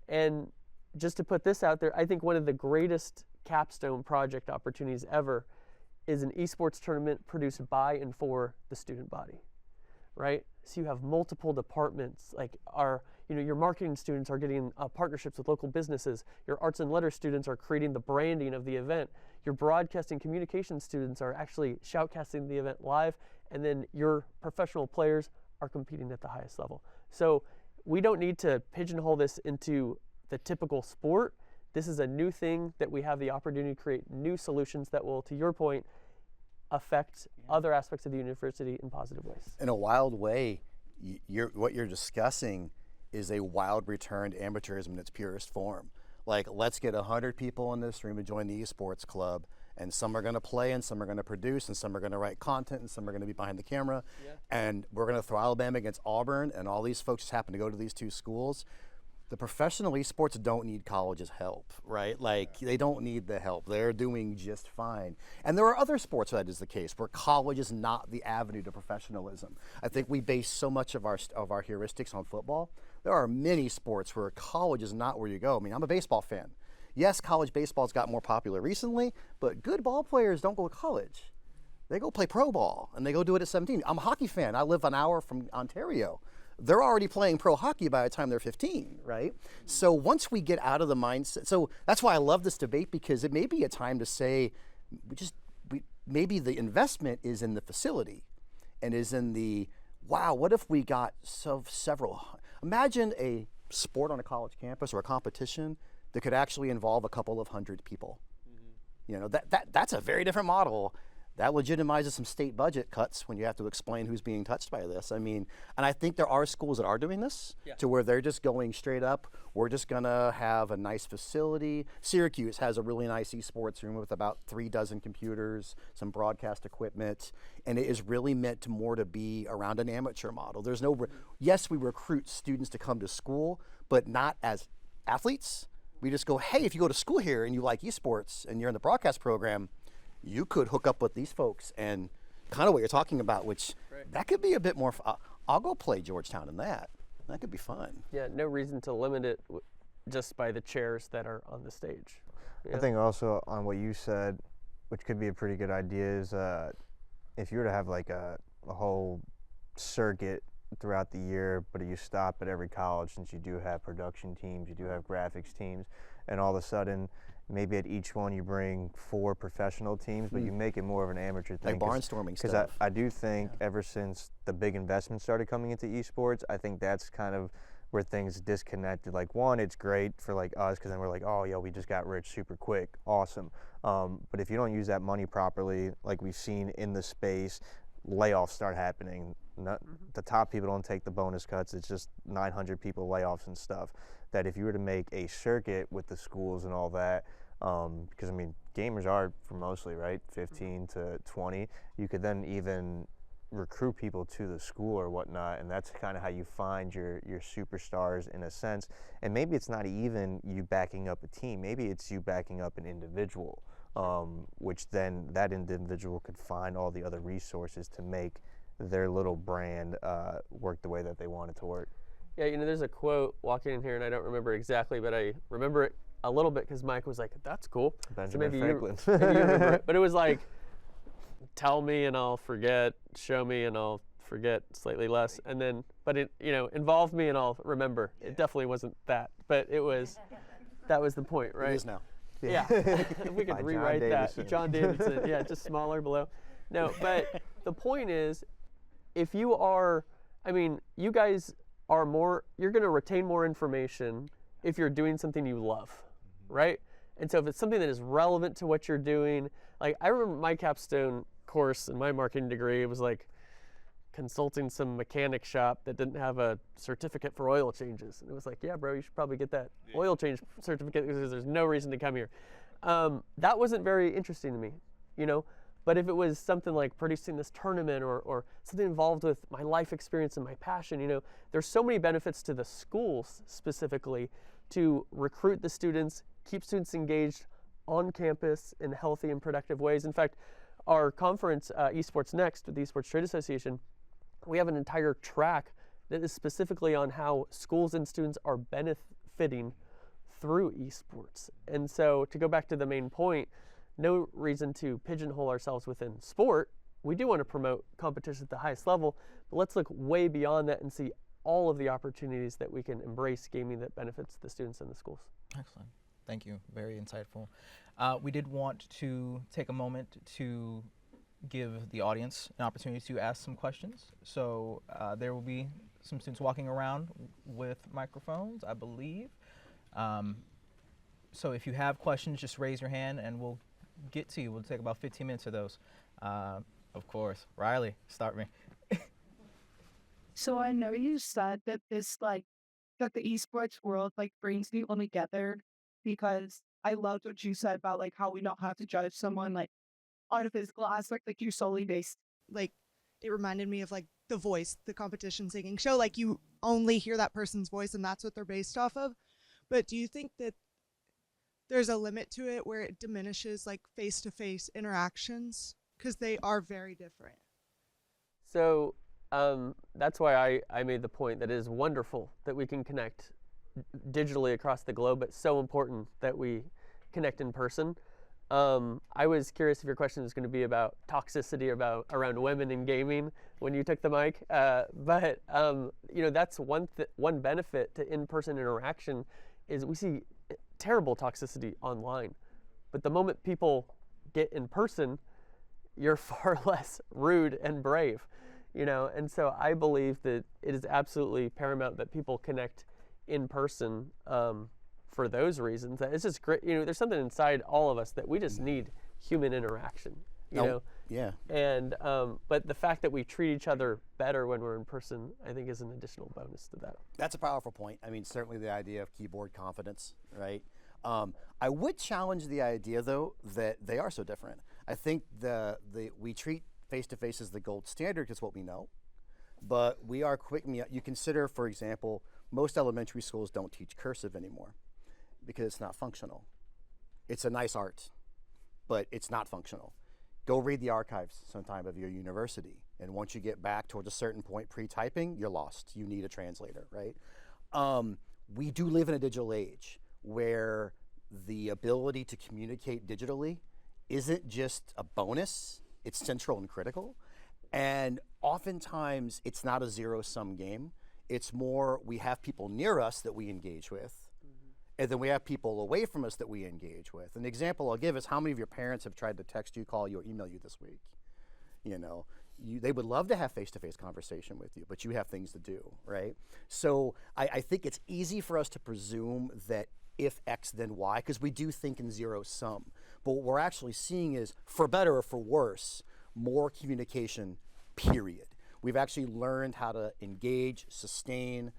And just to put this out there, I think one of the greatest capstone project opportunities ever is an esports tournament produced by and for the student body, right? So you have multiple departments, like your marketing students are getting partnerships with local businesses. Your arts and letters students are creating the branding of the event. Your broadcasting communication students are actually shoutcasting the event live, and then your professional players are competing at the highest level. So we don't need to pigeonhole this into the typical sport. This is a new thing that we have the opportunity to create new solutions that will, to your point, affect other aspects of the university in positive ways. In a wild way, what you're discussing is a wild return to amateurism in its purest form. Like, let's get 100 people in this room to join the esports club, and some are going to play, and some are going to produce, and some are going to write content, and some are going to be behind the camera. Yeah. And we're going to throw Alabama against Auburn, and all these folks just happen to go to these two schools. The professional esports don't need college's help, right? Like, they don't need the help. They're doing just fine. And there are other sports where that is the case, where college is not the avenue to professionalism. I think we base so much of our heuristics on football. There are many sports where college is not where you go. I mean, I'm a baseball fan. Yes, college baseball's got more popular recently, but good ball players don't go to college. They go play pro ball, and they go do it at 17. I'm a hockey fan. I live an hour from Ontario. They're already playing pro hockey by the time they're 15, right? So once we get out of the mindset, so that's why I love this debate, because it may be a time to say, maybe the investment is in the facility and is in the, wow, what if we got several, imagine a sport on a college campus or a competition that could actually involve a couple of hundred people. Mm-hmm. You know, that's a very different model. That legitimizes some state budget cuts when you have to explain who's being touched by this. I mean, and I think there are schools that are doing this to where they're just going straight up. We're just gonna have a nice facility. Syracuse has a really nice esports room with about 36 computers, some broadcast equipment, and it is really meant to be around an amateur model. There's no, yes, we recruit students to come to school, but not as athletes. We just go, hey, if you go to school here and you like esports and you're in the broadcast program, you could hook up with these folks and kind of what you're talking about, which that could be a bit more, I'll go play Georgetown in that. That could be fun. Yeah, no reason to limit it just by the chairs that are on the stage. Yeah. I think also on what you said, which could be a pretty good idea, is if you were to have like a whole circuit throughout the year, but you stop at every college, since you do have production teams, you do have graphics teams, and all of a sudden, maybe at each one you bring 4 professional teams, but you make it more of an amateur thing. Like barnstorming stuff. Because I do think ever since the big investments started coming into esports, I think that's kind of where things disconnected. Like, one, it's great for like us, because then we're like, oh, yeah, we just got rich super quick. Awesome. But if you don't use that money properly, like we've seen in the space, layoffs start happening. The top people don't take the bonus cuts. It's just 900 people layoffs and stuff. That if you were to make a circuit with the schools and all that, because I mean, gamers are for mostly, right, 15 to 20, you could then even recruit people to the school or whatnot, and that's kind of how you find your superstars in a sense. And maybe it's not even you backing up a team, maybe it's you backing up an individual, which then that individual could find all the other resources to make their little brand work the way that they want it to work. Yeah, you know, there's a quote walking in here, and I don't remember exactly, but I remember it a little bit because Mike was like, "That's cool." Benjamin Franklin. Maybe you remember it. But it was like, "Tell me and I'll forget. Show me and I'll forget slightly less." And then, but it, you know, involve me and I'll remember. Yeah. It definitely wasn't that, but it was. That was the point, right? It is now. Yeah. We could rewrite that. John Davidson. Yeah, just smaller below. No, but the point is, if you are, I mean, you guys are more, you're going to retain more information if you're doing something you love, right? And so if it's something that is relevant to what you're doing, like I remember my capstone course in my marketing degree, it was like consulting some mechanic shop that didn't have a certificate for oil changes. And it was like, yeah, bro, you should probably get that oil change certificate because there's no reason to come here. That wasn't very interesting to me, you know? But if it was something like producing this tournament or something involved with my life experience and my passion, you know, there's so many benefits to the schools specifically to recruit the students, keep students engaged on campus in healthy and productive ways. In fact, our conference, Esports Next with the Esports Trade Association, we have an entire track that is specifically on how schools and students are benefiting through esports. And so to go back to the main point, no reason to pigeonhole ourselves within sport. We do want to promote competition at the highest level, but let's look way beyond that and see all of the opportunities that we can embrace gaming that benefits the students in the schools. Excellent. Thank you. Very insightful. We did want to take a moment to give the audience an opportunity to ask some questions. So there will be some students walking around with microphones, I believe. So if you have questions, just raise your hand and we'll get to you. We'll take about 15 minutes of those. Of course. Riley, start me. So I know you said that that the esports world brings people together, because I loved what you said about how we don't have to judge someone out of his glass, like you're solely based. It reminded me of The Voice, the competition singing show. You only hear that person's voice and that's what they're based off of. But do you think that there's a limit to it where it diminishes face-to-face interactions? Because they are very different. So that's why I made the point that it is wonderful that we can connect digitally across the globe, but so important that we connect in person. I was curious if your question is going to be about toxicity around women in gaming when you took the mic, but you know, that's one benefit to in-person interaction is we see terrible toxicity online, but the moment people get in person, you're far less rude and brave, you know. And so I believe that it is absolutely paramount that people connect in person for those reasons. It's just great, you know. There's something inside all of us that we just need human interaction, you know. Yeah. And but the fact that we treat each other better when we're in person, I think, is an additional bonus to that. That's a powerful point. I mean, certainly the idea of keyboard confidence, right? I would challenge the idea, though, that they are so different. I think we treat face-to-face as the gold standard because what we know, but we are quick. You consider, for example, most elementary schools don't teach cursive anymore because it's not functional. It's a nice art, but it's not functional. Go read the archives sometime of your university, and once you get back towards a certain point pre-typing, you're lost. You need a translator, right? We do live in a digital age where the ability to communicate digitally isn't just a bonus, it's central and critical. And oftentimes it's not a zero-sum game. It's more we have people near us that we engage with, and then we have people away from us that we engage with. An example I'll give is how many of your parents have tried to text you, call you, or email you this week? You know, they would love to have face-to-face conversation with you, but you have things to do, right? So I think it's easy for us to presume that if X, then Y, because we do think in zero sum. But what we're actually seeing is, for better or for worse, more communication, period. We've actually learned how to engage, sustain,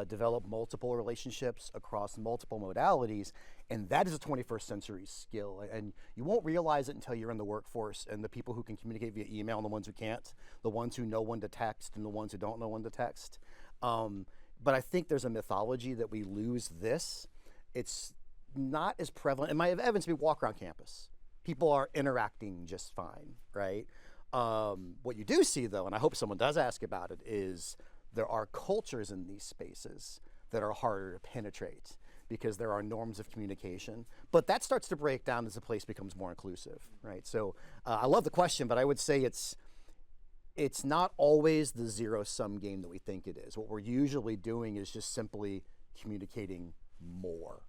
develop multiple relationships across multiple modalities, and that is a 21st century skill. And you won't realize it until you're in the workforce, and the people who can communicate via email and the ones who can't, the ones who know when to text and the ones who don't know when to text. But I think there's a mythology that we lose this. It's not as prevalent. In my evidence, we walk around campus. People are interacting just fine, right? What you do see, though, and I hope someone does ask about it, is there are cultures in these spaces that are harder to penetrate because there are norms of communication. But that starts to break down as the place becomes more inclusive, right? So I love the question, but I would say it's not always the zero-sum game that we think it is. What we're usually doing is just simply communicating more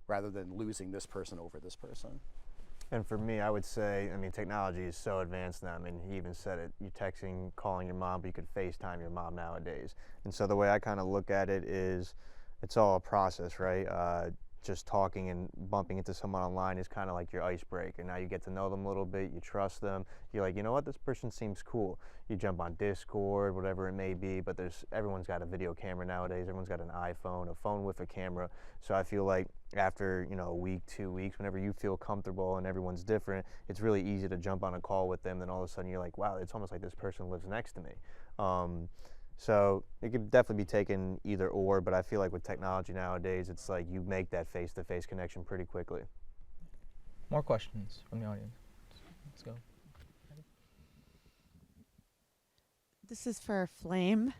rather than losing this person over this person. And for me, I would say, I mean, technology is so advanced now. I mean, he even said it. You're texting, calling your mom, but you could FaceTime your mom nowadays. And so the way I kind of look at it is it's all a process, right? Just talking and bumping into someone online is kind of like your icebreaker. Now you get to know them a little bit, you trust them. You're like, you know what, this person seems cool. You jump on Discord, whatever it may be, but everyone's got a video camera nowadays. Everyone's got an iPhone, a phone with a camera. So I feel like after, a week, 2 weeks, whenever you feel comfortable and everyone's different, it's really easy to jump on a call with them. Then all of a sudden you're like, wow, it's almost like this person lives next to me. So it could definitely be taken either or, but I feel like with technology nowadays, it's like you make that face-to-face connection pretty quickly. More questions from the audience. Let's go. This is for Flame.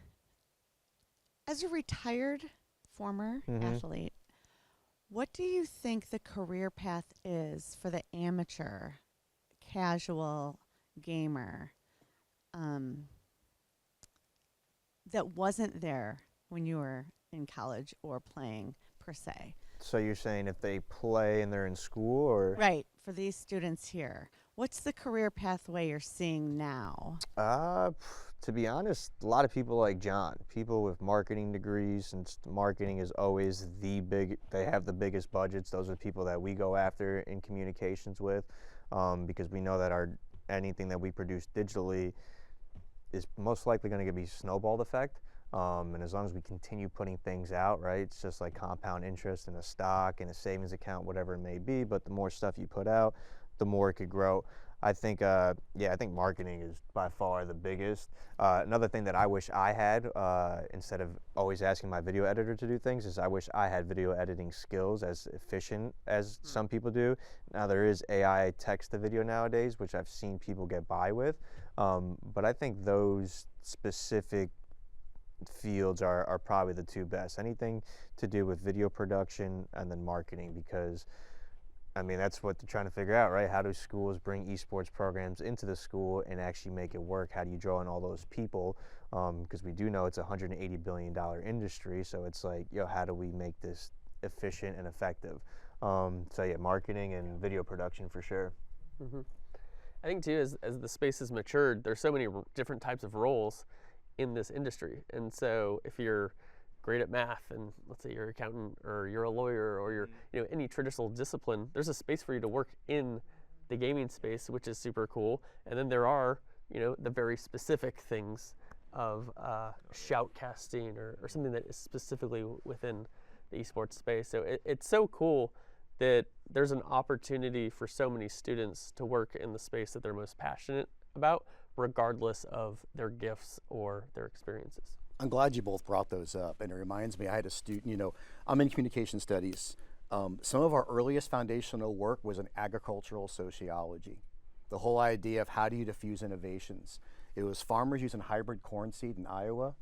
As a retired former athlete, what do you think the career path is for the amateur, casual gamer that wasn't there when you were in college or playing per se? So you're saying if they play and they're in school, or? Right, for these students here. What's the career pathway you're seeing now? To be honest, a lot of people like John, people with marketing degrees, and marketing is always they have the biggest budgets. Those are the people that we go after in communications with, because we know that anything that we produce digitally is most likely going to be snowballed effect. And as long as we continue putting things out, right, it's just like compound interest in a stock, in a savings account, whatever it may be, but the more stuff you put out, the more it could grow. I think marketing is by far the biggest. Another thing that I wish I had, instead of always asking my video editor to do things, is I wish I had video editing skills as efficient as some people do. Now there is AI text to video nowadays, which I've seen people get by with, but I think those specific fields are probably the two best. Anything to do with video production and then marketing, because I mean, that's what they're trying to figure out, right? How do schools bring esports programs into the school and actually make it work? How do you draw in all those people? Because we do know it's a $180 billion industry, so it's like, how do we make this efficient and effective? Marketing and video production for sure. I think too, as the space has matured, there's so many different types of roles in this industry. And so if you're great at math, and let's say you're an accountant or you're a lawyer or you're any traditional discipline, there's a space for you to work in the gaming space, which is super cool. And then there are the very specific things of shoutcasting or something that is specifically within the esports space. So it's so cool that there's an opportunity for so many students to work in the space that they're most passionate about, regardless of their gifts or their experiences. I'm glad you both brought those up, and it reminds me, I had a student, I'm in communication studies. Some of our earliest foundational work was in agricultural sociology. The whole idea of how do you diffuse innovations. It was farmers using hybrid corn seed in Iowa,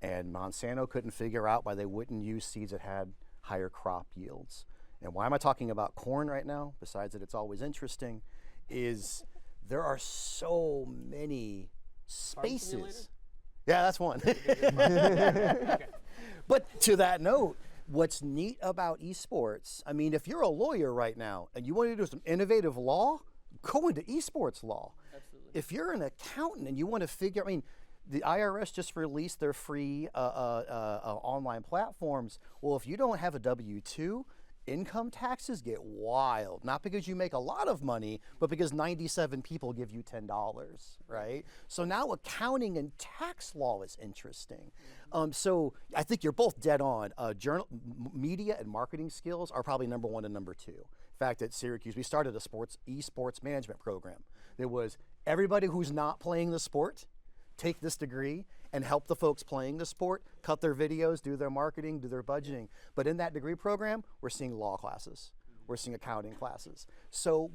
and Monsanto couldn't figure out why they wouldn't use seeds that had higher crop yields. And why am I talking about corn right now, besides that it's always interesting, is there are so many spaces. Yeah, that's one. But to that note, what's neat about esports, I mean, if you're a lawyer right now and you want to do some innovative law, go into esports law. Absolutely. If you're an accountant and you want to figure, the IRS just released their free online platforms. Well, if you don't have a W-2, income taxes get wild, not because you make a lot of money, but because 97 people give you $10, right? So now accounting and tax law is interesting. So I think you're both dead on. Media and marketing skills are probably number one and number two. In fact, at Syracuse, we started a esports management program. There was everybody who's not playing the sport, take this degree and help the folks playing the sport cut their videos, do their marketing, do their budgeting. But in that degree program, we're seeing law classes. We're seeing accounting classes. So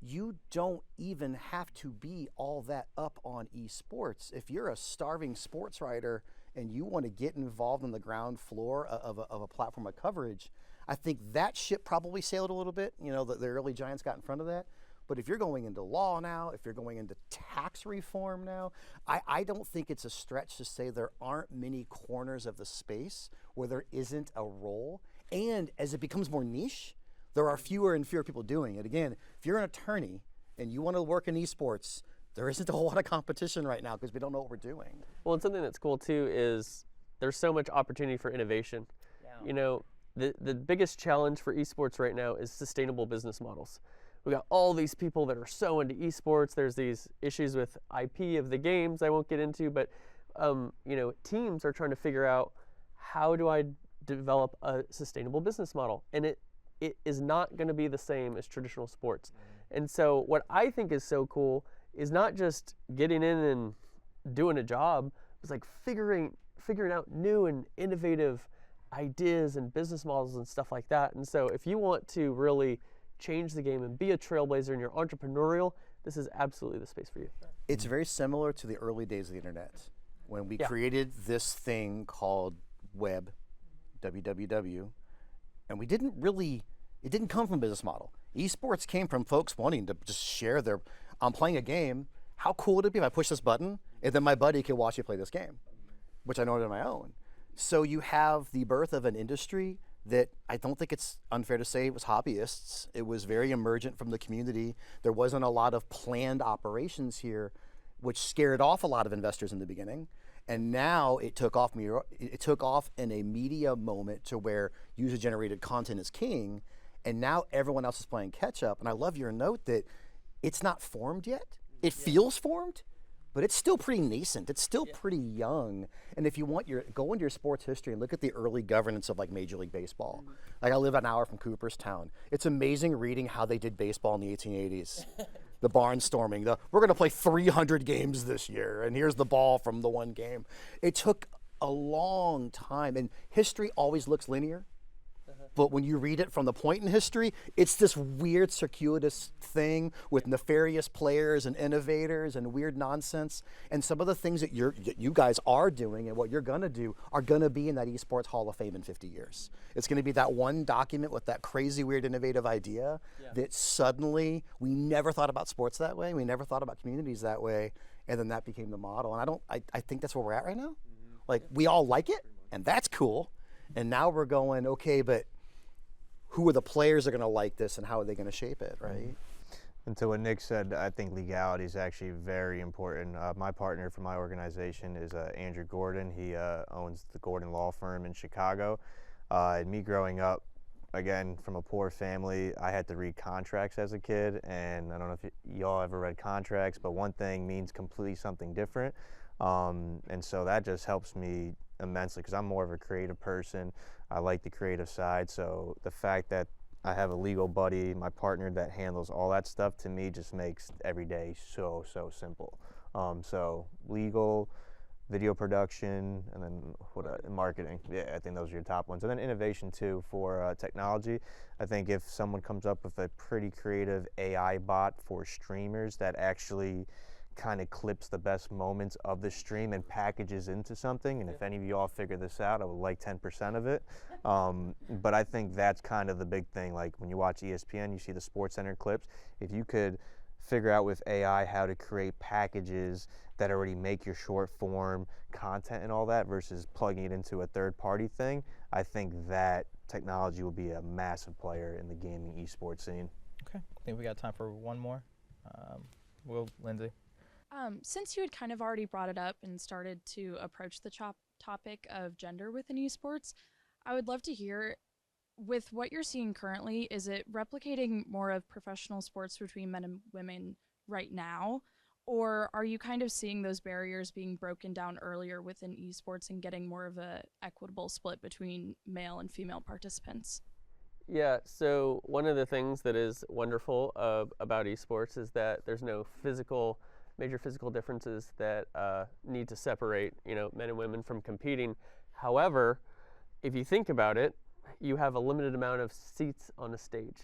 you don't even have to be all that up on esports. If you're a starving sports writer and you want to get involved on the ground floor of a platform of coverage, I think that ship probably sailed a little bit. You know, the early giants got in front of that. But if you're going into law now, if you're going into tax reform now, I don't think it's a stretch to say there aren't many corners of the space where there isn't a role. And as it becomes more niche, there are fewer and fewer people doing it. Again, if you're an attorney and you want to work in esports, there isn't a whole lot of competition right now because we don't know what we're doing. Well, and something that's cool too is there's so much opportunity for innovation. Yeah. You know, the biggest challenge for esports right now is sustainable business models. We got all these people that are so into esports. There's these issues with IP of the games I won't get into, but you know, teams are trying to figure out how do I develop a sustainable business model, and it is not going to be the same as traditional sports. And so what I think is so cool is not just getting in and doing a job, it's like figuring out new and innovative ideas and business models and stuff like that. And so if you want to really change the game and be a trailblazer and you're entrepreneurial, this is absolutely the space for you. It's very similar to the early days of the internet when we created this thing called web, www, and we didn't really, it didn't come from a business model. Esports came from folks wanting to just share their, I'm playing a game, how cool would it be if I push this button and then my buddy could watch me play this game, which I know on my own. So you have the birth of an industry that I don't think it's unfair to say it was hobbyists. It was very emergent from the community. There wasn't a lot of planned operations here, which scared off a lot of investors in the beginning. And now it took off in a media moment to where user-generated content is king, and now everyone else is playing catch up. And I love your note that it's not formed yet. It feels formed, but it's still pretty nascent. It's still pretty young. And if you want go into your sports history and look at the early governance of like Major League Baseball. Like I live an hour from Cooperstown. It's amazing reading how they did baseball in the 1880s. The barnstorming, we're gonna play 300 games this year and here's the ball from the one game. It took a long time, and history always looks linear. But when you read it from the point in history, it's this weird circuitous thing with nefarious players and innovators and weird nonsense. And some of the things that you guys are doing and what you're gonna do are gonna be in that Esports Hall of Fame in 50 years. It's gonna be that one document with that crazy, weird, innovative idea that suddenly we never thought about sports that way, we never thought about communities that way, and then that became the model. And I think that's where we're at right now. Like, we all like it, and that's cool. And now we're going, okay, but who are the players that are going to like this and how are they going to shape it, right? And to what Nick said, I think legality is actually very important. My partner for my organization is Andrew Gordon. He owns the Gordon Law Firm in Chicago. And me growing up, again, from a poor family, I had to read contracts as a kid. And I don't know if y'all ever read contracts, but one thing means completely something different. And so that just helps me immensely because I'm more of a creative person. I like the creative side, so the fact that I have a legal buddy, my partner, that handles all that stuff, to me just makes every day so simple. So legal, video production, and then marketing. Yeah, I think those are your top ones. And then innovation too for technology. I think if someone comes up with a pretty creative AI bot for streamers that actually kind of clips the best moments of the stream and packages into something, and if any of you all figure this out, I would like 10% of it. But I think that's kind of the big thing. Like when you watch ESPN, you see the SportsCenter clips. If you could figure out with AI how to create packages that already make your short form content and all that versus plugging it into a third-party thing, I think that technology will be a massive player in the gaming esports scene. Okay, I think we got time for one more. Lindsay. Since you had kind of already brought it up and started to approach the topic of gender within esports, I would love to hear, with what you're seeing currently, is it replicating more of professional sports between men and women right now? Or are you kind of seeing those barriers being broken down earlier within esports and getting more of a equitable split between male and female participants? Yeah, so one of the things that is wonderful about esports is that there's no major physical differences that need to separate, men and women from competing. However, if you think about it, you have a limited amount of seats on a stage,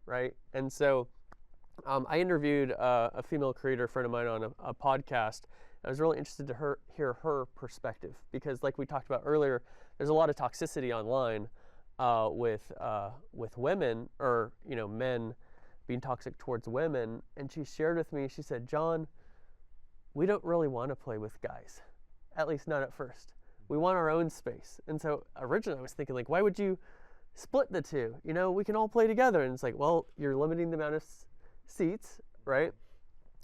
right? And so I interviewed a female creator friend of mine on a podcast. I was really interested to hear her perspective because, like we talked about earlier, there's a lot of toxicity online with women, or men being toxic towards women. And she shared with me, she said, "John, we don't really want to play with guys, at least not at first. We want our own space." And so originally I was thinking, like, why would you split the two? We can all play together. And it's like, well, you're limiting the amount of seats, right?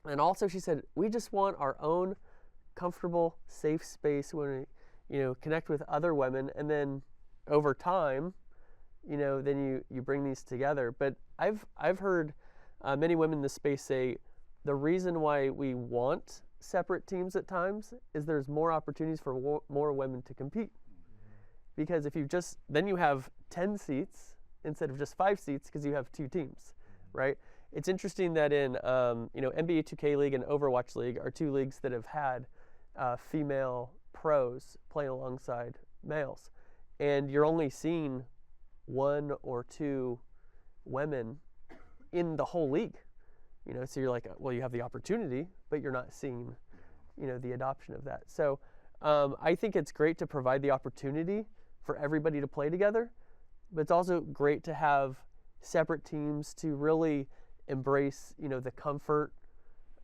And also she said, we just want our own comfortable, safe space when we, connect with other women. And then over time, then you bring these together. But I've heard many women in this space say the reason why we want separate teams at times is there's more opportunities for more women to compete. Because if then you have 10 seats instead of just 5 seats because you have 2 teams, right? It's interesting that in NBA 2K League and Overwatch League are 2 leagues that have had female pros playing alongside males, and you're only seeing 1 or 2 women in the whole league. So you're like, well, you have the opportunity, but you're not seeing, the adoption of that. So I think it's great to provide the opportunity for everybody to play together, but it's also great to have separate teams to really embrace, the comfort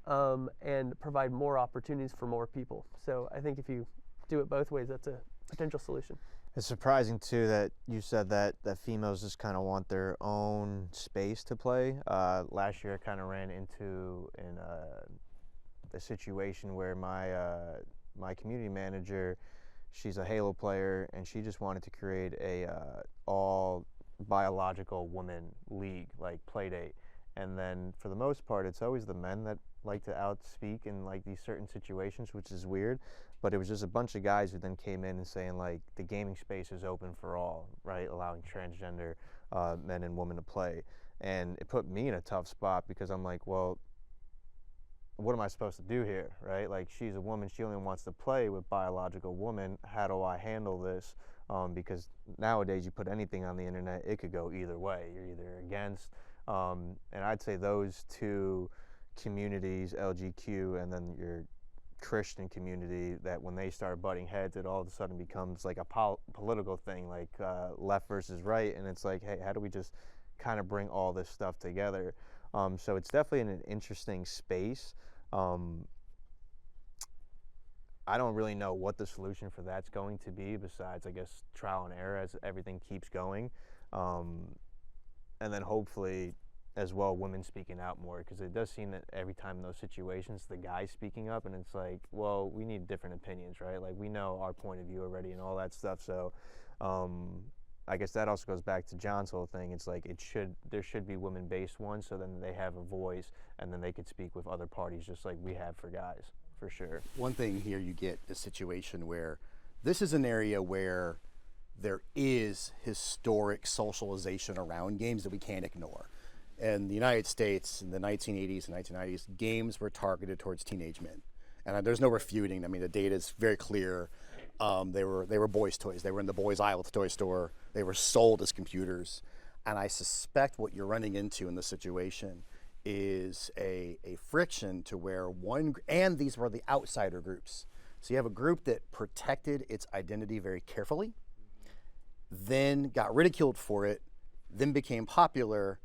and provide more opportunities for more people. So I think if you do it both ways, that's a potential solution. It's surprising too that you said that females just kind of want their own space to play. Last year I kind of ran into a situation where my community manager, she's a Halo player, and she just wanted to create a all biological women league, like Playdate. And then for the most part, it's always the men that like to outspeak in like these certain situations, which is weird. But it was just a bunch of guys who then came in and saying, like, the gaming space is open for all, right? Allowing transgender men and women to play. And it put me in a tough spot because I'm like, well, what am I supposed to do here, right? Like, she's a woman, she only wants to play with biological women. How do I handle this? Because nowadays you put anything on the internet, it could go either way. You're either against, and I'd say those 2 communities, LGQ and then your Christian community, that when they start butting heads, it all of a sudden becomes like a political thing, like left versus right. And it's like, hey, how do we just kind of bring all this stuff together? So it's definitely in an interesting space. I don't really know what the solution for that's going to be besides, I guess, trial and error as everything keeps going. And then hopefully as well, women speaking out more, because it does seem that every time in those situations, the guy's speaking up, and it's like, well, we need different opinions, right? Like, we know our point of view already and all that stuff. So I guess that also goes back to John's whole thing. It's like there should be women-based ones, so then they have a voice, and then they could speak with other parties just like we have for guys, for sure. One thing here, you get a situation where this is an area where there is historic socialization around games that we can't ignore. In the United States, in the 1980s and 1990s, games were targeted towards teenage men. And there's no refuting. I mean, the data is very clear. They were boys' toys. They were in the boys' aisle at the toy store. They were sold as computers. And I suspect what you're running into in this situation is a friction to where and these were the outsider groups. So you have a group that protected its identity very carefully, then got ridiculed for it, then became popular,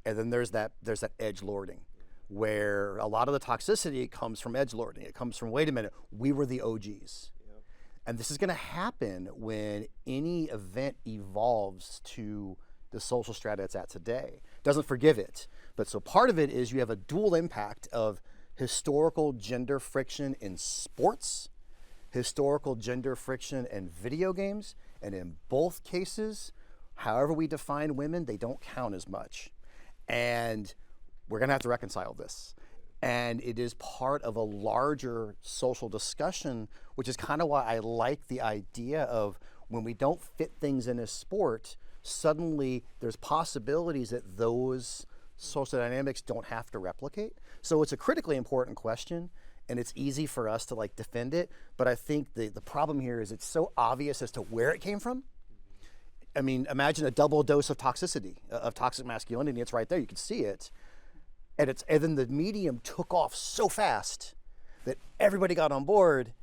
and then there's that edge lording, where a lot of the toxicity comes from edge lording. It comes from, wait a minute, we were the OGs. Yep. And this is going to happen when any event evolves to the social strata it's at today. Doesn't forgive it. But so part of it is you have a dual impact of historical gender friction in sports, historical gender friction in video games, and in both cases, however we define women, they don't count as much. And we're going to have to reconcile this. And it is part of a larger social discussion, which is kind of why I like the idea of when we don't fit things in a sport, suddenly there's possibilities that those social dynamics don't have to replicate. So it's a critically important question, and it's easy for us to like defend it. But I think the problem here is it's so obvious as to where it came from. I mean, imagine a double dose of toxicity, of toxic masculinity. It's right there. You can see it. And then the medium took off so fast that everybody got on board.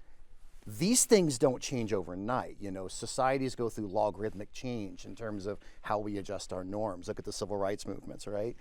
These things don't change overnight. You know, societies go through logarithmic change in terms of how we adjust our norms. Look at the civil rights movements, right?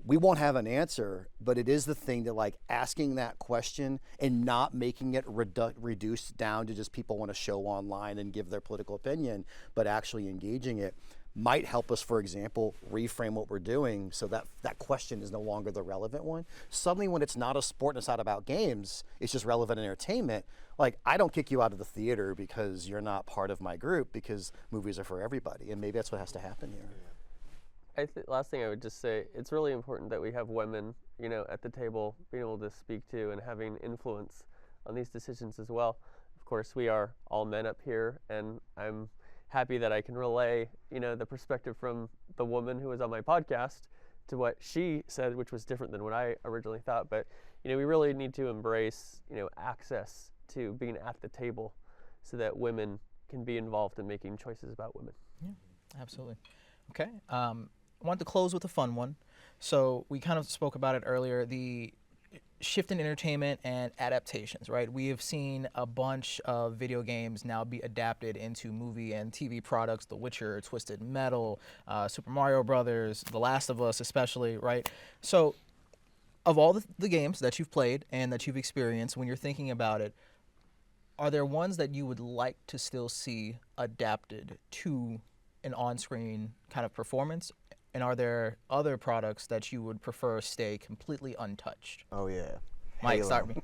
We won't have an answer, but it is the thing that, like, asking that question and not making it reduced down to just people want to show online and give their political opinion, but actually engaging it might help us, for example, reframe what we're doing so that that question is no longer the relevant one. Suddenly when it's not a sport and it's not about games, it's just relevant entertainment. Like, I don't kick you out of the theater because you're not part of my group, because movies are for everybody, and maybe that's what has to happen here. Last thing I would just say, it's really important that we have women, you know, at the table being able to speak to and having influence on these decisions as well. Of course, we are all men up here, and I'm happy that I can relay, you know, the perspective from the woman who was on my podcast to what she said, which was different than what I originally thought. But, you know, we really need to embrace, you know, access to being at the table so that women can be involved in making choices about women. Yeah, absolutely. Okay. I want to close with a fun one. So we kind of spoke about it earlier, the shift in entertainment and adaptations, right? We have seen a bunch of video games now be adapted into movie and TV products, The Witcher, Twisted Metal, Super Mario Brothers, The Last of Us especially, right? So of all the games that you've played and that you've experienced, when you're thinking about it, are there ones that you would like to still see adapted to an on-screen kind of performance? And are there other products that you would prefer stay completely untouched? Oh yeah. Mike, Halo. start me.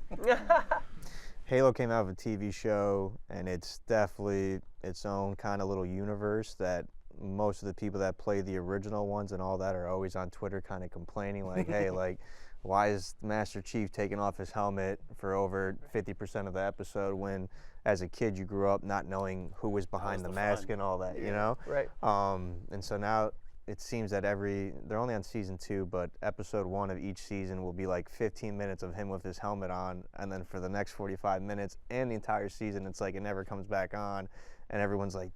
Halo came out of a TV show, and it's definitely its own kind of little universe that most of the people that play the original ones and all that are always on Twitter kind of complaining, like, hey, like, why is Master Chief taking off his helmet for over 50% of the episode when, as a kid, you grew up not knowing who was behind the mask and all that, you know? Right. And so now it seems that they're only on season 2, but episode 1 of each season will be like 15 minutes of him with his helmet on, and then for the next 45 minutes and the entire season, it's like it never comes back on, and everyone's like,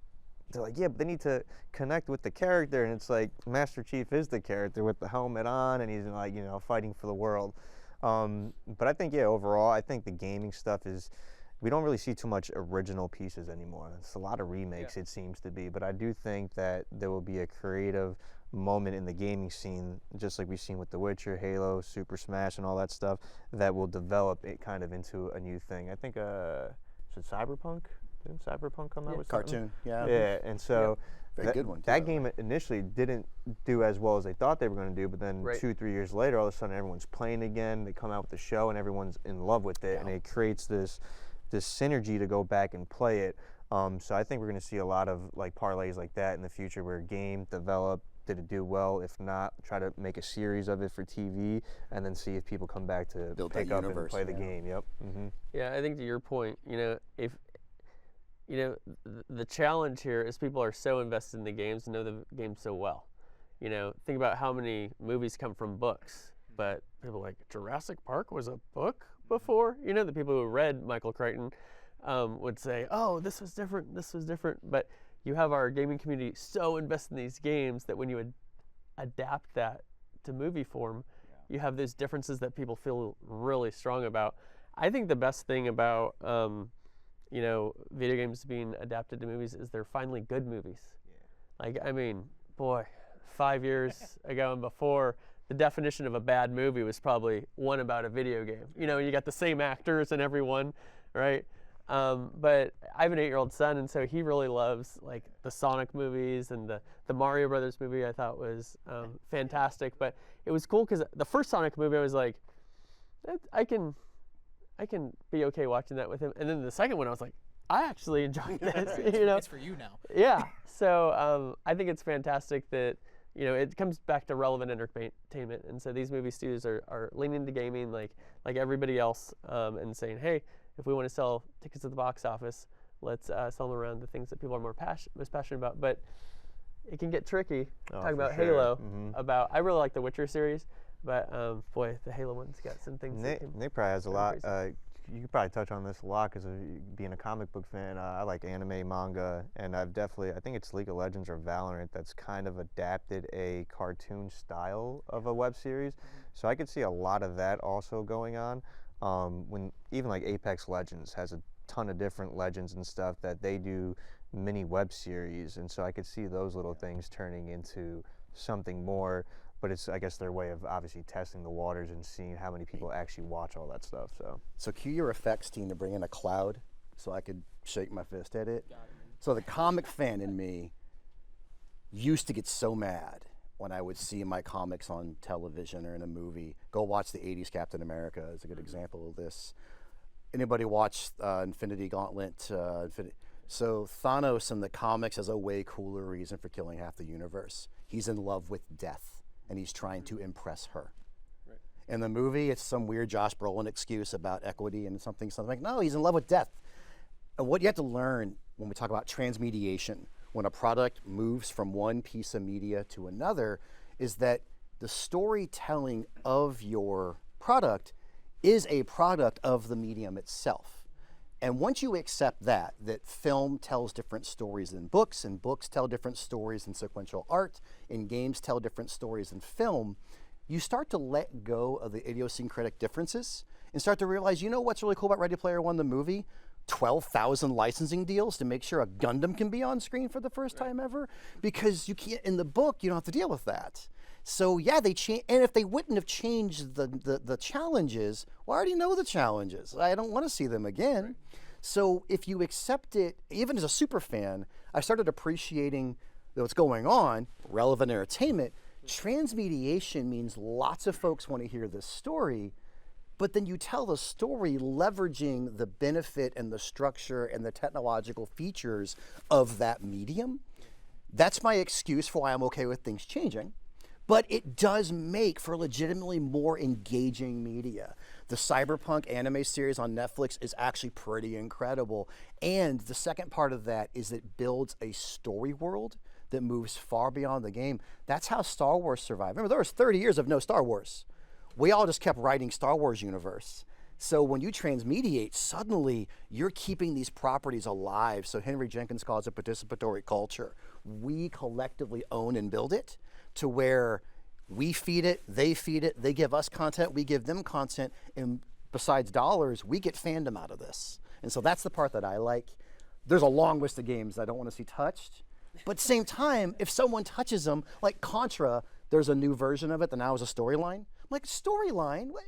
they're like, yeah, but they need to connect with the character, and it's like Master Chief is the character with the helmet on, and he's, like, you know, fighting for the world. But I think, yeah, overall, I think the gaming stuff is, we don't really see too much original pieces anymore. It's a lot of remakes, it seems to be. But I do think that there will be a creative moment in the gaming scene, just like we've seen with The Witcher, Halo, Super Smash, and all that stuff, that will develop it kind of into a new thing. I think, is it Cyberpunk? Didn't Cyberpunk come out with cartoon? Something? Yeah, and so Very good one, too, that game initially didn't do as well as they thought they were going to do, but then Right. 2-3 years later, all of a sudden everyone's playing again. They come out with the show, and everyone's in love with it, and it creates this synergy to go back and play it. So I think we're going to see a lot of like parlays like that in the future, where a game developed, did it do well? If not, try to make a series of it for TV, and then see if people come back to Build pick that up and universe, play the yeah. game. Yep. Mm-hmm. Yeah, I think to your point, you know, if you know, the challenge here is people are so invested in the games and know the game so well. You know, think about how many movies come from books, but people like Jurassic Park was a book before. You know, the people who read Michael Crichton would say, oh, this was different. But you have our gaming community so invested in these games that when you adapt that to movie form, you have those differences that people feel really strong about. I think the best thing about you know, video games being adapted to movies is they're finally good movies. Like, I mean, boy, 5 years ago and before, the definition of a bad movie was probably one about a video game. You know, you got the same actors in every one, right? But I have an 8-year-old son, and so he really loves like the Sonic movies, and the Mario Brothers movie I thought was fantastic. But it was cool because the first Sonic movie, I was like, I can be okay watching that with him. And then the second one, I was like, I actually enjoyed this. You know, It's for you now. yeah. So I think it's fantastic that, you know, it comes back to relevant entertainment. And so these movie studios are leaning into gaming like everybody else, and saying, hey, if we want to sell tickets at the box office, let's sell them around the things that people are most passionate about. But it can get tricky. Talking about sure. Halo, Mm-hmm. I really like the Witcher series, but boy, the Halo one's got some things. Nick probably has a lot. you could probably touch on this a lot because of being a comic book fan. I like anime, manga, and I think it's League of Legends or Valorant that's kind of adapted a cartoon style of a web series. So I could see a lot of that also going on. When even like Apex Legends has a ton of different legends and stuff that they do mini web series, and so I could see those little things turning into something more. But it's, I guess, their way of obviously testing the waters and seeing how many people actually watch all that stuff. So cue your effects team to bring in a cloud so I could shake my fist at it. So the comic fan in me used to get so mad when I would see my comics on television or in a movie. Go watch the 80s Captain America is a good example of this. Anybody watch Infinity Gauntlet? So Thanos in the comics has a way cooler reason for killing half the universe. He's in love with death, and he's trying to impress her. Right. In the movie, it's some weird Josh Brolin excuse about equity and something like, no, he's in love with death. And what you have to learn when we talk about transmediation, when a product moves from one piece of media to another, is that the storytelling of your product is a product of the medium itself. And once you accept that film tells different stories than books, and books tell different stories than sequential art, and games tell different stories than film, you start to let go of the idiosyncratic differences and start to realize, you know what's really cool about Ready Player One, the movie? 12,000 licensing deals to make sure a Gundam can be on screen for the first time ever? Because you can't, in the book, you don't have to deal with that. So yeah, they change, and if they wouldn't have changed the challenges, well, I already know the challenges. I don't want to see them again. Right. So if you accept it, even as a super fan, I started appreciating what's going on, relevant entertainment. Transmediation means lots of folks want to hear this story, but then you tell the story leveraging the benefit and the structure and the technological features of that medium. That's my excuse for why I'm okay with things changing. But it does make for legitimately more engaging media. The Cyberpunk anime series on Netflix is actually pretty incredible. And the second part of that is it builds a story world that moves far beyond the game. That's how Star Wars survived. Remember, there was 30 years of no Star Wars. We all just kept writing Star Wars universe. So when you transmediate, suddenly you're keeping these properties alive. So Henry Jenkins calls it participatory culture. We collectively own and build it to where we feed it, they give us content, we give them content, and besides dollars, we get fandom out of this. And so that's the part that I like. There's a long list of games I don't want to see touched, but at the same time, if someone touches them, like Contra, there's a new version of it that now is a storyline. I'm like, storyline? What?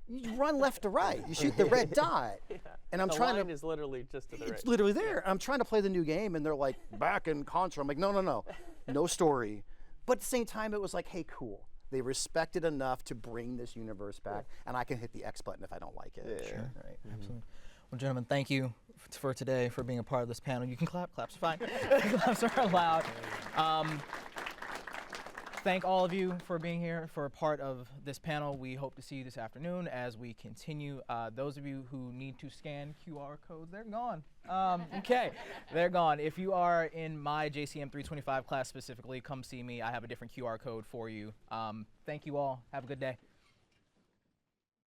You run left to right. You shoot the red dot. Yeah. And I'm the trying line to. is literally just to the right. It's literally there. I'm trying to play the new game, and they're like, back in Contra. I'm like, no. No story. But at the same time, it was like, hey, cool. They respected enough to bring this universe back, and I can hit the X button if I don't like it. Yeah. Sure, right, absolutely. Well, gentlemen, thank you for today, for being a part of this panel. You can clap, claps fine. Claps are allowed. Thank all of you for being here, for a part of this panel. We hope to see you this afternoon as we continue. Those of you who need to scan QR codes, they're gone. Okay, they're gone. If you are in my JCM 325 class specifically, come see me. I have a different QR code for you. Thank you all. Have a good day.